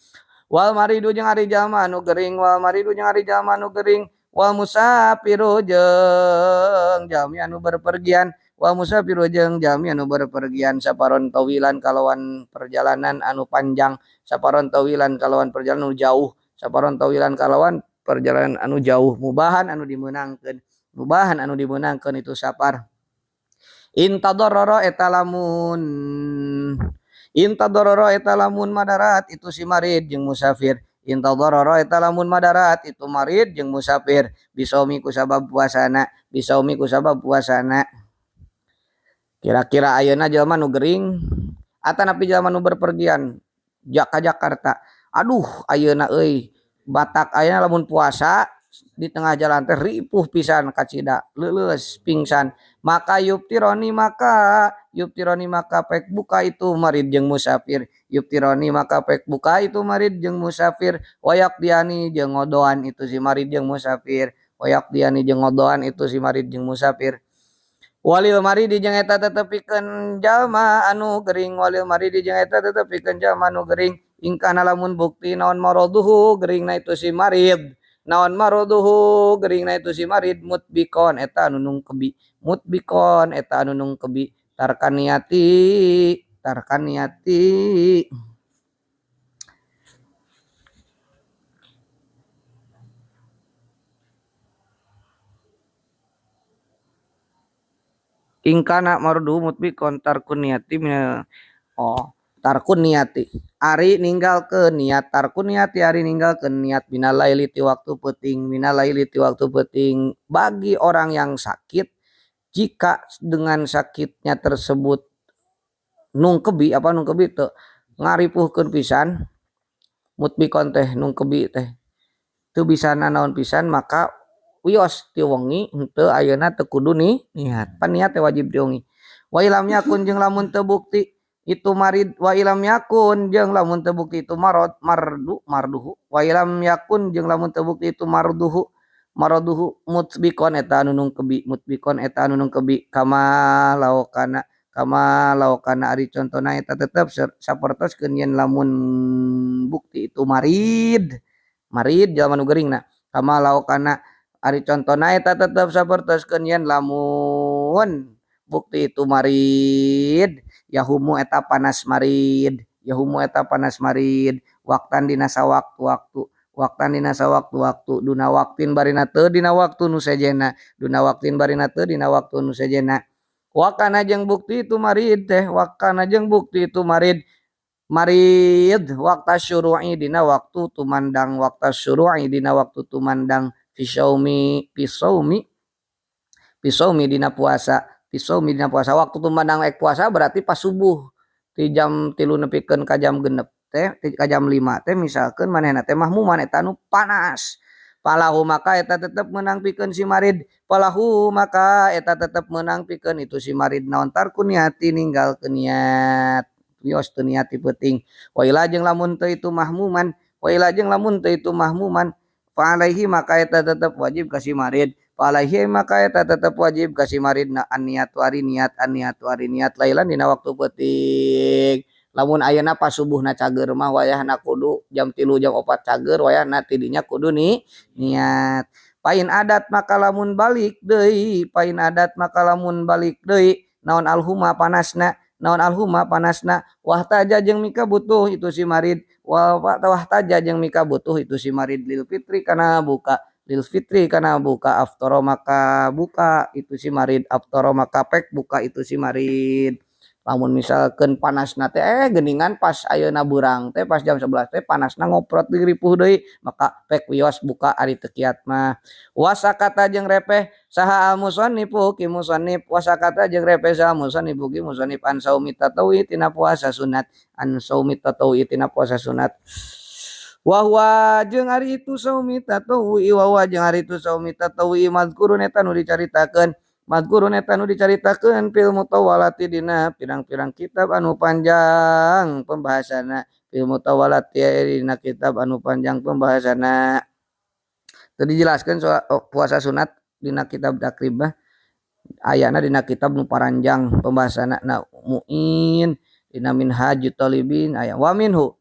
[SPEAKER 1] wal maridu jeung ari jalma anu gering wal maridu jeung ari jalma anu gering wal musafiru jeung jalmi anu berpergian wal musafiru jeung jalmi anu berpergian saparon tawilan kalawan perjalanan anu panjang saparon tawilan kalawan perjalanan anu jauh saparon tawilan kalawan perjalanan anu jauh mubahan anu dimeunangkeun itu sapar intadororo etalamun madarat itu si marid jeung musafir intadororo etalamun madarat itu marid jeung musafir bisaumi ku sabab puasana kira-kira ayeuna jalma nu gering atanapi jalma nu berpergian ka Jakarta aduh ayeuna euy batak ayeuna lamun puasa di tengah jalan teh ripuh pisan kacida leuleus pingsan maka yuptironi maka pek buka itu marid jeung musafir yuptironi maka pek buka itu marid jeung musafir wayak diani jeung ngodoan itu si marid jeung musafir walil maridi jeung eta tetepikeun jalma anu gering ingkana lamun bukti naon maroduhu geringna itu si marid naon maroduhu geringna itu si marid mutbikon eta anu nung kebi tarkaniati ingkana maroduhu mutbikon tarkuniati tarkuniati ari ninggalkeun niat tarkuniati ari ninggalkeun niat minalaili ti waktu peuting bagi orang yang sakit jika dengan sakitnya tersebut nung kebi apa nung kebi teu ngaripuhkeun pisan mutbikon teh nung kebi teh teu bisa nanaon pisan maka wios ti wengi henteu ayeuna teu kudu niat pan niat teh wajib diwengi wa ilam yakun jeung lamun teu bukti itu marid wa ilam yakun jeung lamun teu bukti itu marduhu wa ilam yakun jeung lamun teu bukti itu maroduhu mutbikon eta anu nung kebi mutbikon eta anu nung kebi kama laukana ari contona eta tetep sapertoskeun yen lamun bukti itu marid jaman nu geuringna kama laukana ari contona eta tetep sapertoskeun yen lamun bukti itu marid yahumu eta panas marid waktan dina sawaktu-waktu duna waktin barina teu dina waktu nu sejena wakana jeung bukti itu marid waktu syuru'i dina waktu tumandang pisaumi dina puasa waktu tumandang ek puasa berarti pas subuh ti jam 3 nepikeun ka jam 6 teh ka jam 5 teh misalkeun manehna teh mahmuman eta nu panas palahu maka eta tetep meunang pikeun si marid itu si marid naon tarku niati ninggalkeun niat wios teu niat ti peuting wa ila jeung lamun teu itu mahmuman fa alaihi maka eta tetep wajib ka si marid na an niat lailan dina waktu peuting lamun ayeuna pas subuhna cager mah wayahna kudu jam 3 jam 4 cager wayahna tidinya kudu niat pain adat maka lamun balik deui naon alhuma panasna wahtaja jeung mika butuh itu si marid lil fitri kana buka aftara maka buka itu si marid aftara maka pek buka itu si marid lamun misalkeun panasna teh geuningan pas ayeuna burang teh pas jam 11 teh panasna ngoprot diripuh deui maka pek wios buka ari teu kiat mah wasakata jeung repeh saha al-musannifu ki musannif wasakata jeung repeh saha musannifu ki musannif an saumi tatawi tina puasa sunat wa huwa jeung ari itu saumi tatawi mazkurun eta nu dicaritakeun fil mutawalati dina pirang-pirang kitab anu panjang pembahasanna tadi dijelaskeun soal puasa sunat dina kitab takrib ayana dina kitab nu paranjang pembahasanna na muin dina minhajut talibin aya wa minhu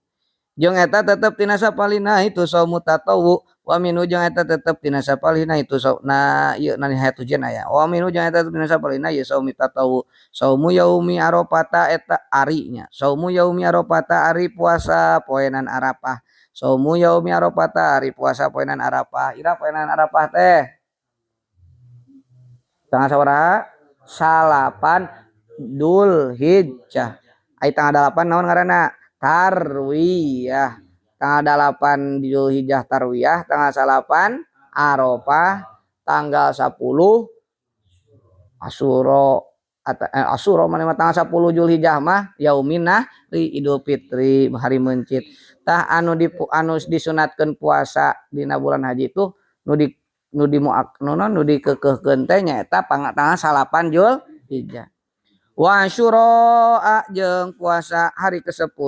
[SPEAKER 1] jeung eta tetep tina sapalina itu saumu tatawu wa minhu jeung eta tetep tina sapalina itu na ieu na hatujan aya wa minhu jeung eta tina sapalina ieu saumi tatawu saumu yaumi arafata eta arinya saumu yaumi arafata ari puasa poenan arafah ira poenan arafah teh tanggal sabaraha salapan Dzulhijjah ai tanggal 8 naon ngaranna tarwiyah tanggal 8 Dzulhijjah tarwiyah tanggal 8 Arafah tanggal 10 Asyura mana tanggal 10 Dzulhijjah mah yaumin nahri Idul Fitri hari mencit tah anu disunatkeun puasa dina bulan haji itu nu dikekeuhkeun teh nyaeta tanggal 8 Dzulhijjah wa asyura jeung puasa hari ke-10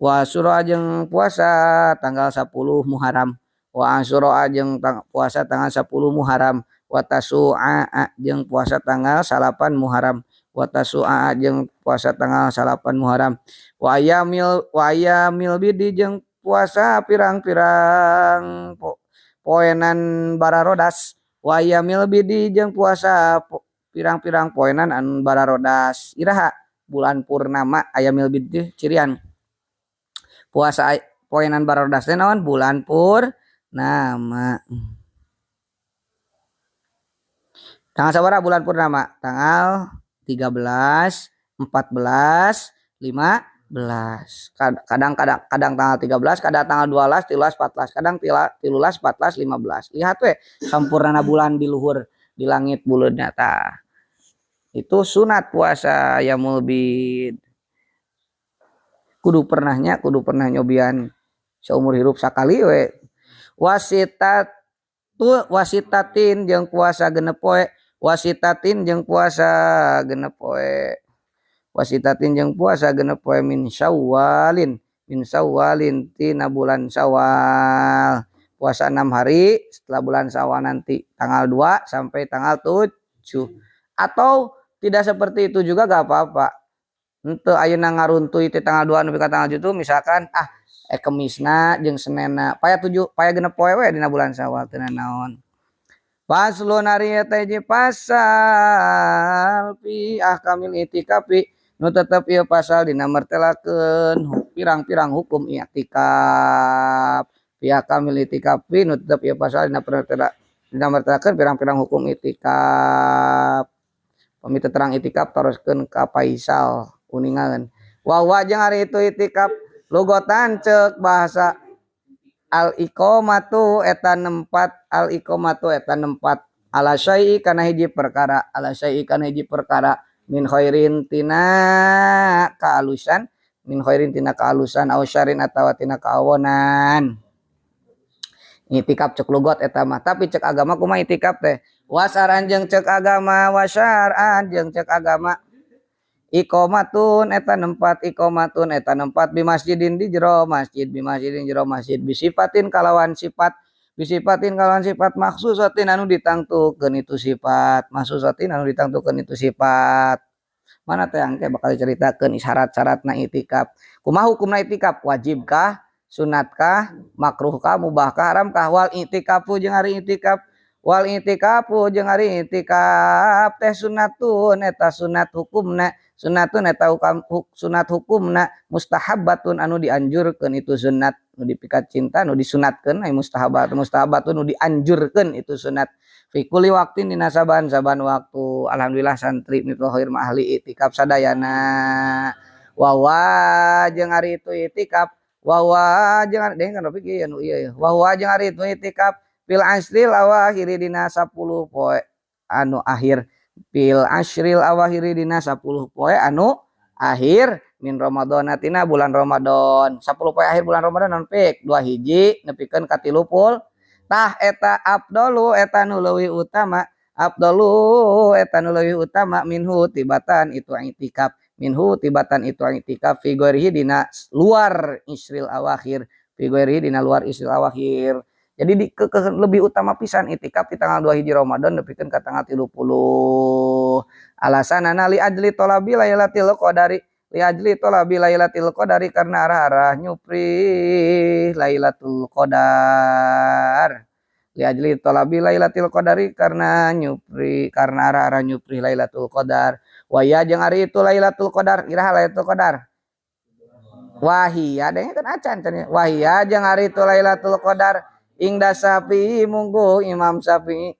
[SPEAKER 1] wa asyura jeung puasa tanggal 10 Muharram wa asyura jeung puasa tanggal 10 Muharram wa tasu'a jeung puasa tanggal 8 Muharram wa tasu'a jeung puasa tanggal 8 Muharram wa ayamil bidi jeung puasa pirang-pirang poenan bararodas wa ayamil bidi jeung puasa pirang-pirang poenan anu bararodas iraha bulan purnama ayamil bid cirian puasa poenan bararodas teh naon bulan purnama tanggal sabaraha bulan purnama tanggal 13 14 15 kadang tanggal 13 kadang tanggal 12 13 14 kadang 13 14 15 lihat we sampurnana bulan di luhur di langit buleunna tah itu sunat puasa yaumul bid kudu pernah nyobian seumur hirup sakali we. Wasitatin jeung puasa genep poe, wasitatin jeung puasa genep poe, wasitatin jeung puasa genep poe min syawalin tina bulan Syawal. Puasa 6 hari setelah bulan Syawal nanti tanggal 2 sampai tanggal 7. Atau tidak seperti itu juga gak apa-apa. Henteu ayeuna ngaruntuy ti tanggal 2 nepi ka tanggal 7 misalkan Kemisna jeung Senena paya genep poe we dina bulan Syawal teu naon. Paslun ari eta hiji pasal fi ahkamil itikafi nu tetep ieu pasal dina martelakeun pirang-pirang hukum i'tikaf. Fi ahkamil itikafi nu tetep ieu pasal dina martelakeun pirang-pirang hukum i'tikaf. Pamit terang i'tikaf teruskeun ka Faisal uningan. Wa jeung ari itu i'tikaf lugotan cek bahasa al-iqamatu eta nempat ala syai'i kana hiji perkara min khairin tina kaalusan aw syarin atawa tina kaawonan. I'tikaf cek lugot eta mah, tapi cek agama kumaha i'tikaf teh? Wasaran jeung cek agama, wasyar'an jeung cek agama. Iqamatun eta nempat bi masjidin di jero masjid bisifatin kalawan sifat maksusatin anu ditangtukeun itu sifat mana teh angke bakal ceritakeun syarat-syaratna i'tikaf. Kumaha hukumna i'tikaf? Wajibkah, sunatkah, makruhkah, mubahkah, haramkah? Wal i'tikafu jeung ari i'tikaf teh sunatun eta sunat hukumna mustahabbatun anu dianjurkeun itu sunat nu dipikat cinta nu disunatkeun mustahabbatun nu dianjurkeun itu sunat fi kulli waqtin dina saban-saban waktu. Alhamdulillah santri mitul khair ahli i'tikaf sadayana. Wa jeung ari itu i'tikaf jeung ari itu i'tikaf fil asril awakhiri dina 10 poe anu akhir anu akhir min Ramadan tina bulan Ramadan. 10 poe akhir bulan Ramadan non pik 2 hiji nepikeun ka 30 tah eta afdalu eta nu leuwih utama minhu tibatan itu i'tikaf fi ghairihi dina luar isril awakhir jadi lebih utama pisan i'tikaf di tanggal 2 hiji Ramadan nepikeun ka tanggal 30. Alasanana li ajli talabi lailatul qadari karena arah-arah nyupri lailatul qadar. Li ajli talabi lailatul qadari karena arah-arah nyupri lailatul qadar. Wa ya jeung ari itu lailatul qadar, iraha lailatul qadar? Wahia deh kan acan cenah. Wahia jeung ari itu lailatul qadar ingda Syafi'i munggu Imam Syafi'i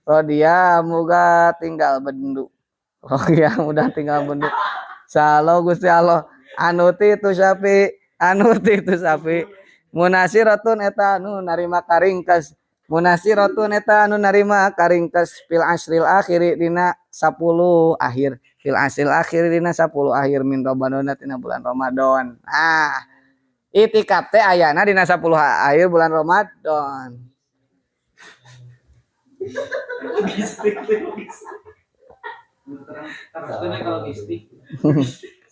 [SPEAKER 1] rodia muga tinggal bendu. Oh ya mudah tinggal bendu. Salo Gusti Allah anu ti itu Syafi'i munasiratun eta anu narima karingkas fil asril akhiri dina 10 akhir min Ramadan tina bulan Ramadan. I'tikaf teh ayana dina 10 akhir bulan Ramadan.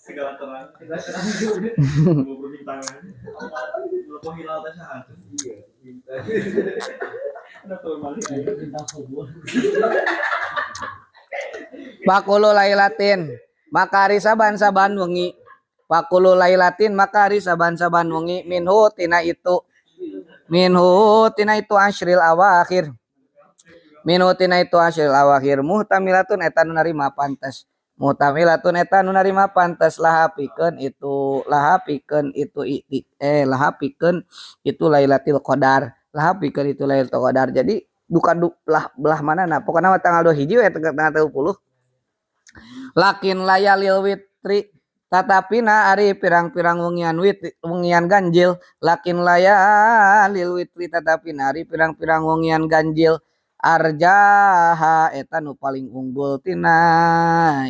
[SPEAKER 1] Segala terang. Pakulu lailatin makari saban-saban wengi. Pakulu lailatin makari saban-saban wengi minhu tina itu asyril awakhir. Muhtamilatun eta nu narima pantes laha pikeun itu lailatul qadar. Jadi belah manana pokona tanggal 2 hiji we tanggal 30. Lakin layalil witri tatapina ari pirang-pirang wengian ganjil. Lakin layalil witri tatapina ari pirang-pirang wengian ganjil. arjaha eta nu paling unggul tina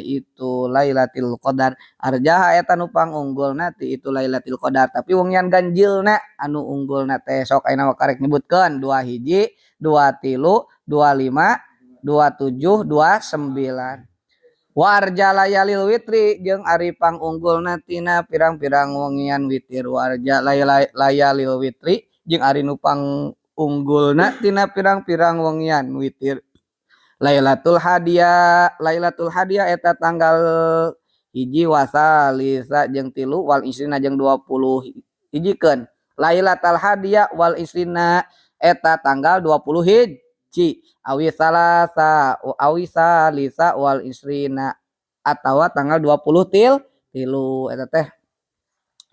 [SPEAKER 1] itu Lailatul Qadar. Arjaha eta nu pang unggulna ti itu Lailatul Qadar, tapi wengian ganjilna anu unggulna teh sok ayeuna karek nyebutkeun 2 hiji 23 25 27 29. Warja layalil witri jeung ari pangunggulna tina pirang-pirang wengian witir. Warja layalil witri jeung ari nu pangunggulna tina pirang-pirang wengian witir. Lailatul Hadiah eta tanggal hiji wasalisa jeung 3 wal isrina jeung 20 hijikeun. Lailatul Hadiah wal isrina eta tanggal 20 hiji. Awi salisa wal isrina atawa tanggal 20 tilu eta teh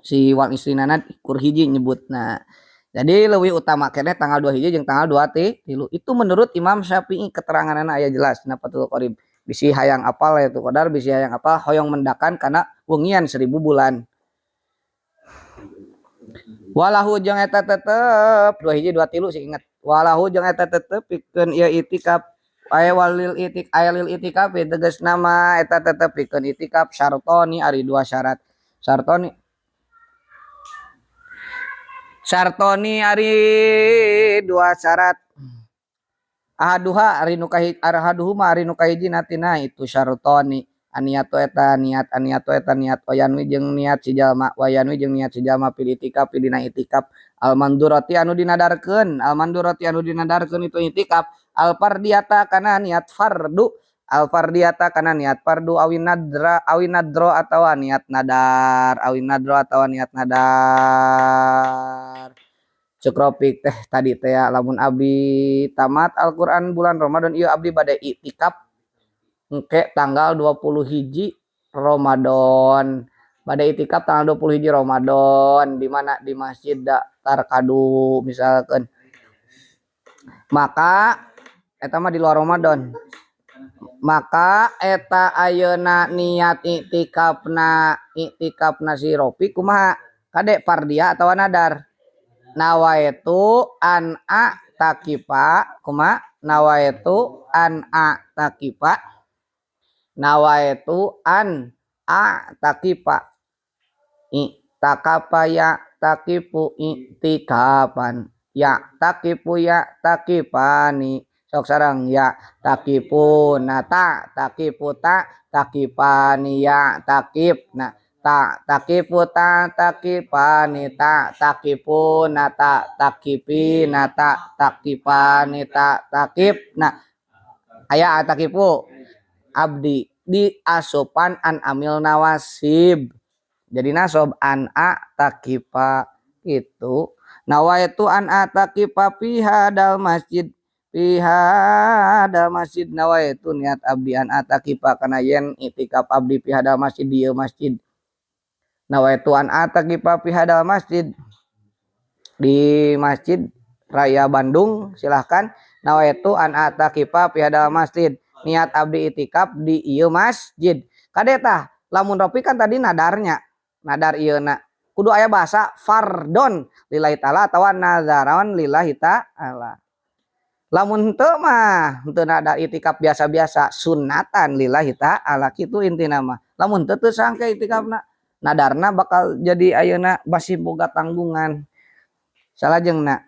[SPEAKER 1] si wal isrinana kur hiji nyebutna. Jadi leuwih utama keneh tanggal 2 hiji jeung tanggal 2 tilu. Itu menurut Imam Syafi'i keteranganna aya jelas na Fathul Qorib. Bisi hayang apal Lailatul Qadar, bisi hayang apal hoyong mendakan kana wengian 1000 bulan. Walahu jeung eta tetep 2 hiji 2 tilu sih inget. Walahu jeung eta tetep pikeun ieu itikaf lil itikaf tegas nama eta tetep pikeun itikaf syartoni ari 2 syarat. Syartoni ari 2 syarat. Ahaduha ari nu kahiji natina itu syartoni. Aniatu eta niat wayanwi jeung niat si jalma fil itikaf dina itikaf al mandurati anu dinadarkeun itu itikaf al fardiyata kana niat fardu awin nadro atawa niat nadar cukropik teh tadi teh lamun abdi tamat Al-Qur'an bulan Ramadan ieu abdi bade itikaf engke tanggal 20 hiji Ramadan. Pada itikaf tanggal 20 hiji Ramadan di mana di Masjid Tarkadu misalkan. Maka eta mah di luar Ramadan. Maka eta ayeuna niat itikafna si Ropi kumaha? Kade pardia atawa nadar? Nawaitu an takipa kumaha? Nawaitu an takipa nawaitu an takipa itakapa ya takipu itikapan ya takipu ya takipani sok sareng ya takipu nata takipu ta takipani ya takip na ta takipu ta takipani ta takipu nata takipi nata takipani ta takip na aya takipu abdi di asopan an amil nawasib jadi nasob an takipa itu nawaitu an takipa pihadal masjid nawaitu niat abdi an takipa kana yen itikaf abdi pihadal masjid di masjid nawaitu an takipa pihadal masjid di Masjid Raya Bandung silahkan nawaitu an takipa pihadal masjid niat abdi itikaf di ieu masjid. Kadeta lamun Ropi kan tadi nadar ieuna kudu aya bahasa fardon lillahi taala atawa nazaron lillahi taala. Lamun henteu mah henteu nadar itikaf biasa-biasa sunatan lillahi taala kitu intina mah. Lamun henteu teu sangke itikafna nadarna bakal jadi ayeuna basi boga tanggungan. Salajengna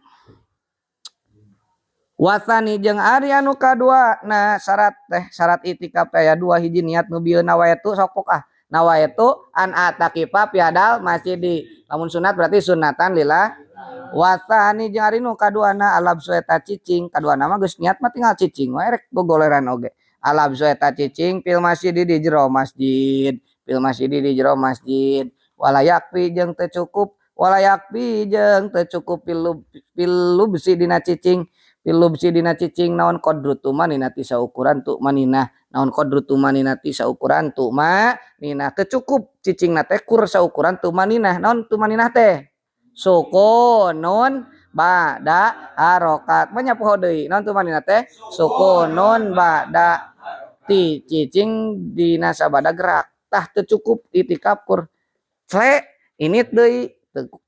[SPEAKER 1] wasani jeung ari anu kadua nah syarat itikaf aya 2 hiji niat nu bieu nawaitu sok pokah nawaitu an atakifa piadal masjid lamun sunat berarti sunatan lillah wasani jeung ari nu kaduana alab eta cicing kaduana mah geus niat mah tinggal cicing we rek gogoleran oge alab eta cicing fil masjid di jero masjid walayakfi jeung teu cukup pilubsi dina cicing pilubsi dina cicing naon qadru tumanina ti saukuran tu manina naon qadru tumanina ti saukuran tu manina teu cukup cicingna teh kur saukuran tu manina naon tu manina teh sukunun ba'da harokat menyapoho deui naon tu manina teh sukunun ba'da ti cicing dina sabada gerak tah teu cukup itikaf kur ini deui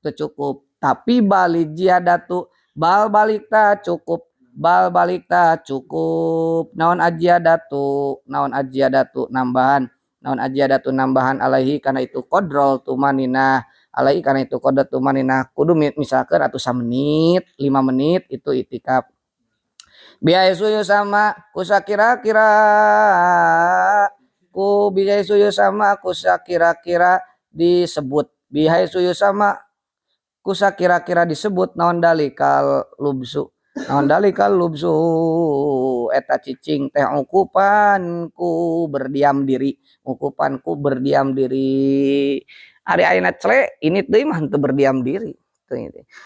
[SPEAKER 1] teu cukup tapi balik jiadatu bal balik ta cukup bal balik tah cukup naon ajiadatu nambahan alaihi kana itu kodrol tumanina alaihi kana itu kodrol tumanina kudu misalkan atau 1 menit 5 menit itu itikaf biaya suyu sama kusa kira-kira ku biaya suyu sama kusa kira-kira disebut biaya suyu sama kusa kira-kira disebut naon dalikal lubsu eta cicing teh ukupanku berdiam diri ari ayeuna cle ini teh mah teu berdiam diri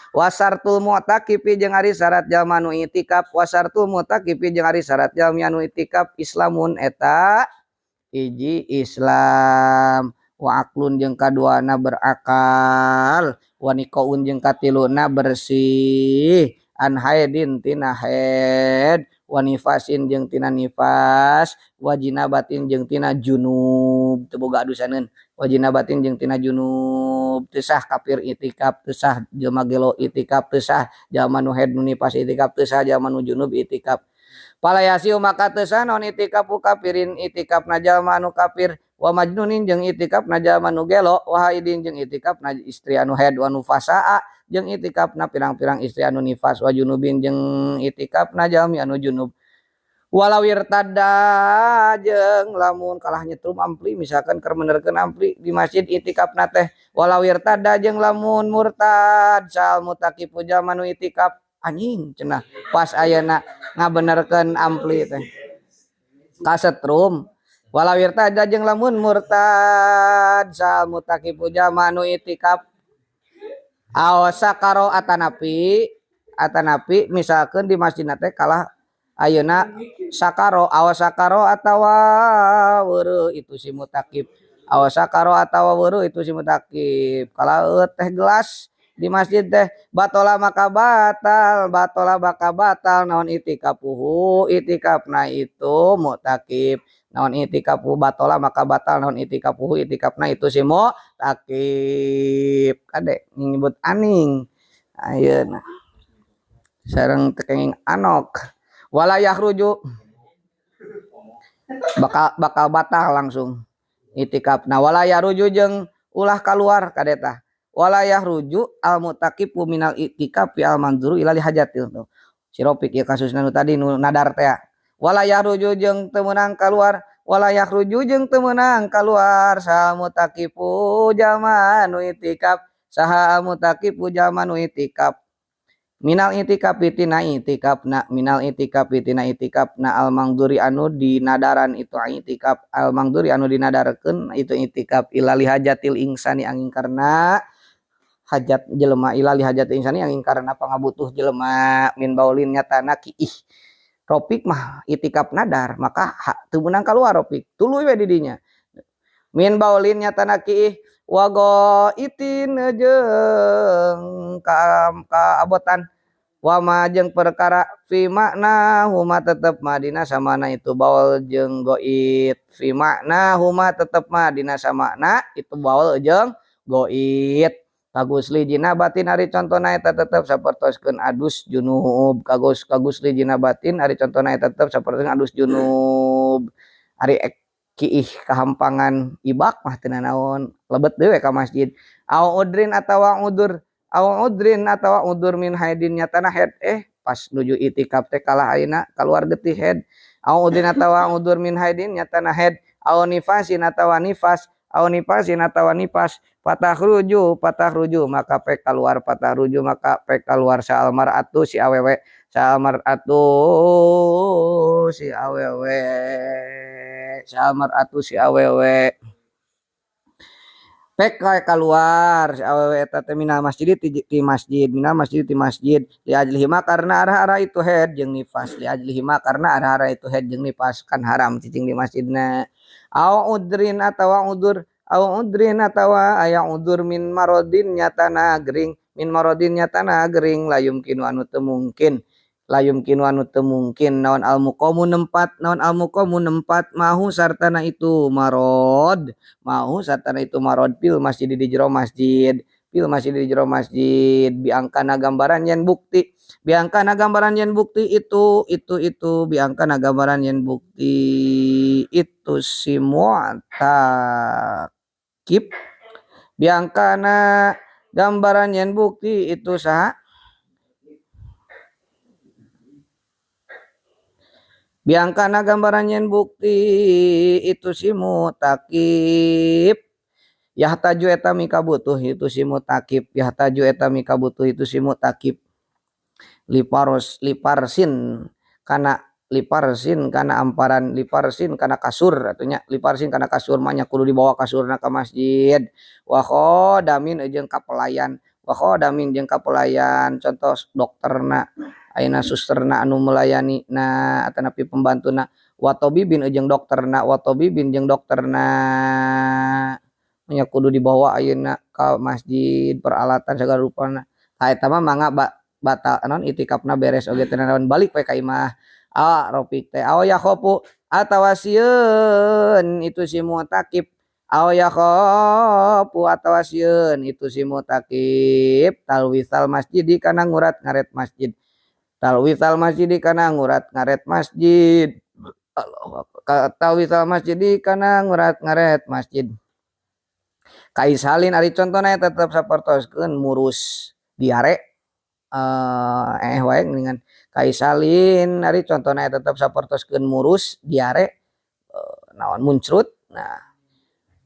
[SPEAKER 1] wasartul mu'takifi jeung ari syarat jalma nu itikaf wasartul mu'takifi jeung ari syarat jalma nu itikaf islamun eta hiji Islam wa aklun jeung kaduana berakal wa niqaun jeung katiluna bersih an haidin tina haid wa nifasin jeung tina nifas wa jinabatin jeung tina junub teu boga adusaneun wa jinabatin jeung tina junub teu sah kafir itikaf teu sah jelema gelo itikaf teu sah jalma nu haid nu nifas itikaf teu sah jalma nu junub itikaf palayasiu maka teu sah naon itikafu kafirin itikafna jalma anu kafir wa majnunin jeung itikafna jalma nu gelo wa haidin jeung itikafna istri anu haid wa nufasaa jeung itikafna pirang-pirang istri anu nifas wa junubin jeung itikafna jalmi anu junub walau irtada jeung lamun kalah nyetrum ampli misalkan keur menerkeun ampli di masjid itikafna teh walau irtada jeung lamun murtad sal mutaqifu jalma nu itikaf anjing cenah pas ayeuna ngabenerkeun ampli teh kasetrum walau irtada jeung lamun murtad sal mutaqifu jalma nu itikaf awasakaro atanapi misalkan di masjid teh kalah ayeuna sakaro awasakaro atawa weureuh itu si mutakib awasakaro atawa weureuh itu si mutakib kalah teh gelas di masjid teh batola maka batal naon itikafuhu itikafna itu mutakib naon itikafu batola maka batal naon itikafuhu itikafna itu si mutakib kade nyebut aning ayeuna sareng tekenging anok walayah rujuk bakal batal langsung itikafna walayah rujuk jeung ulah keluar kadeta walayah rujuk al mutaqifu minal itikaf al manzuru ila hajatil tuh si Ropik ya kasusna nu tadi nu nadar teh walayah rujuk jeung teu meunang keluar walayah rujuk jeung teu meunang keluar sa mutaqifu jalma nu itikaf saha mutaqifu jalma nu itikaf minal itikaf tina itikafna minal itikaf tina itikafna al mangduri anu dinadaran itu itikaf al mangduri anu dinadarkeun itu itikaf ila li hajatil insani angin karena hajat jelema ila li hajatil insani angin karena pangabutuh jelema min baulin nyatana kiih Ropik mah itikaf nadar maka teu meunang kaluar Ropik tuluy we di dinya min baulin nyatana kiih wago itin jeung kaabotan wama jeung perkara fi makna huma tetep madina samana itu baul jeung goit fi makna huma tetep madina samana itu baul jeung goit kagus li jinabatin ari contona eta tetep sapertoskeun adus junub kagus li jinabatin ari contona eta tetep sapertoskeun adus junub ari kiih kahampangan ibak mah teu naon lebet dewe ka masjid au udrin atawa udur min haidin nyatana head pas nuju itikaf teh kalah ayeuna keluar getih head au udrin atawa udur min haidin nyatana head au nifasin atawa nifas au nifasin atawa nifas patah ruju maka pek keluar sa almaratu si awewe pek keluar si awewe eta teh minal masjid ti masjid li ajlihima karena arah-arah itu head jeung nifas li ajlihima karena arah-arah itu head jeung nifas kan haram cicing di masjidna au udrin atawa aya udur min marodin nyatana gering layum kinu anu teu mungkin naon almuqamu nempat mahu sartana itu marod pil masjid di jero masjid fil masjid di jero masjid biangkana gambaran yen bukti biangkana gambaran yen bukti itu biangkana gambaran yen bukti itu si mu'takib biangkana gambaran yen bukti itu saha biangkana gambaran yen bukti itu si mu'takib yahtaju eta mika butuh itu si mu'takib yahtaju eta mika butuh itu si mu'takib liparsin kana amparan liparsin kana kasur atunya liparsin kana kasur manya kudu dibawa kasurna ke masjid wa khadamin jeung kapelayan wa khadamin jeung kapelayan contoh dokterna ayeuna susterna anu melayani na atanapi pembantuna wa tabibin jeung dokterna wa tabibin jeung dokterna nya kudu dibawa ayeuna ka masjid peralatan segala rupana eta mah mangga batal non itikafna beres oge teh naon balik we ka imah ropik teh aw ya khopu atawasieun itu si mu'takib aw ya khopu atawasieun itu si mu'takib talwisal masjid kana ngurat ngaret masjid talwisal masjid kana ngurat ngaret masjid talwisal masjid kana ngurat ngaret masjid kaisalin ari contona tetep sapertoskeun murus diare wae dengan kaisalin ari contona tetep sapertoskeun murus diare naon muncrut nah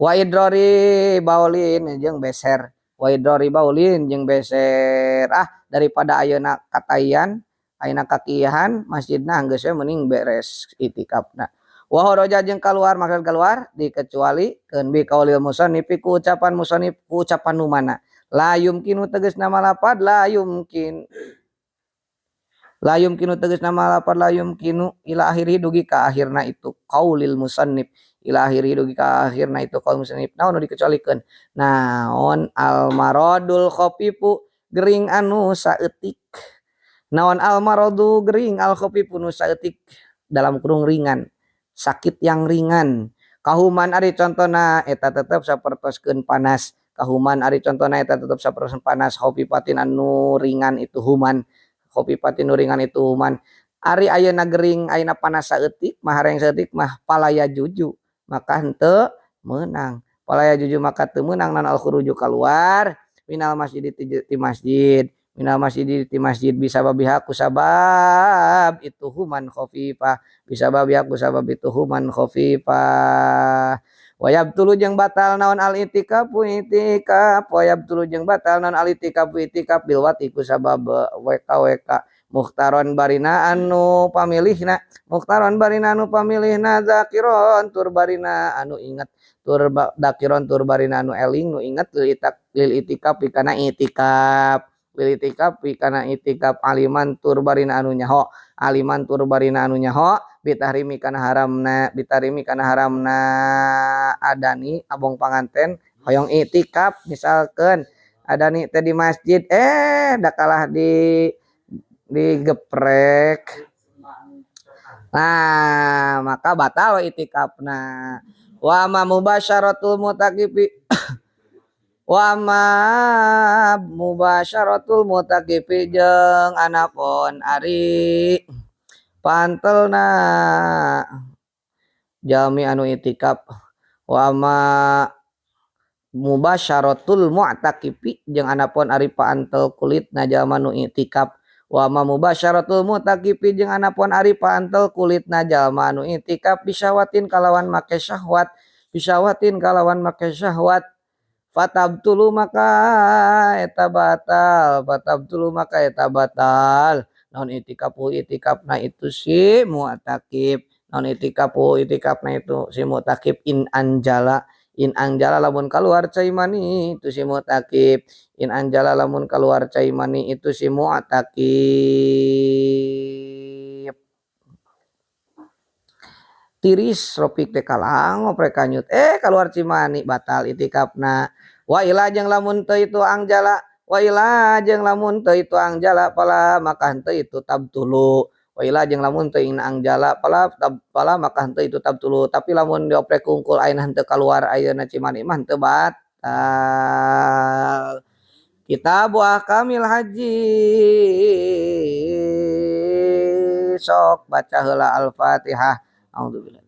[SPEAKER 1] wa idrori baulin jeung beser wa idrori baulin jeung beser daripada ayeuna katayan ayeuna kakieuhan masjidna geus we mending beres itikafna wa horoja jeung kaluar maksud keluar dikecualikeun bi qaulil musannif ku ucapan musannif ku ucapan nu mana la yumkinu tegasna malapad la yumkinu tegas nama lapar la yumkinu ila akhiri dugi ka akhirna itu qaulil musannif ila akhiri dugi ka akhirna itu qaul musannif naon dikecualikeun naon al maradul khafifu gering anu saeutik naon al maradu gering al khafifu nu saeutik dalam kurung ringan sakit yang ringan kahuman ari contona eta tetep sapertoskeun panas kahuman ari contona eta tetep sapertoskeun panas khafifatin anu ringan itu human khafifatin anu ringan itu human ari ayeuna gering ayeuna panas saeutik mah hareng saeutik mah palaya juju maka henteu meunang palaya juju maka teu meunang naon al khuruju keluar minal masjid ti masjid minal masjid ti masjid bisa babiha ku sabab itu human khafifah bisa babiha ku sabab itu human khafifah wayab tulu jeung batal naon al itikaf wayab tulu jeung batal naon al itikaf bil wati ku sabab WK mukhtaron barina anu pamilihna zakiron tur barina anu inget dakiron tur barina anu eling nu inget lil itikaf kana itikaf lil itikaf kana itikaf aliman tur barina anu nyaho bitahrimi kana haramna adani abong panganten hoyong itikaf misalkan adani teh di masjid da kalah digeprek nah maka batal itikafna wa ma mubasyaratul mutaqifi wa ma mubasyaratul mutaqifi jeung anapun ari pantelna jalmi anu itikaf wa ma mubasyaratul mu'taqifi jeung anapun ari paantel kulitna jalma nu itikaf wa ma mubasyaratul mu'taqifi jeung anapun ari paantel kulitna jalma nu itikaf bisyawatin kalawan make syahwat fatabtulu maka eta batal naon itikafna itu si mu'takif naon itikafna itu si mu'takif in anjala lamun keluar cai mani itu si mu'takif in anjala lamun keluar cai mani itu si mu'takif tiris ropik teh kalang ngoprek kanyut keluar cimani batal itikafna wa ila jeung lamun teu itu angjala pala maka henteu itu tabtulu wa ila jeung lamun teu ing angjala pala maka henteu itu tabtulu tapi lamun dioprek kungkul ayeuna henteu kaluar ayeuna cimani mah henteu batal Kitabu ahkamil haji. Sok baca heula Al-Fatihah. A'udzubillah.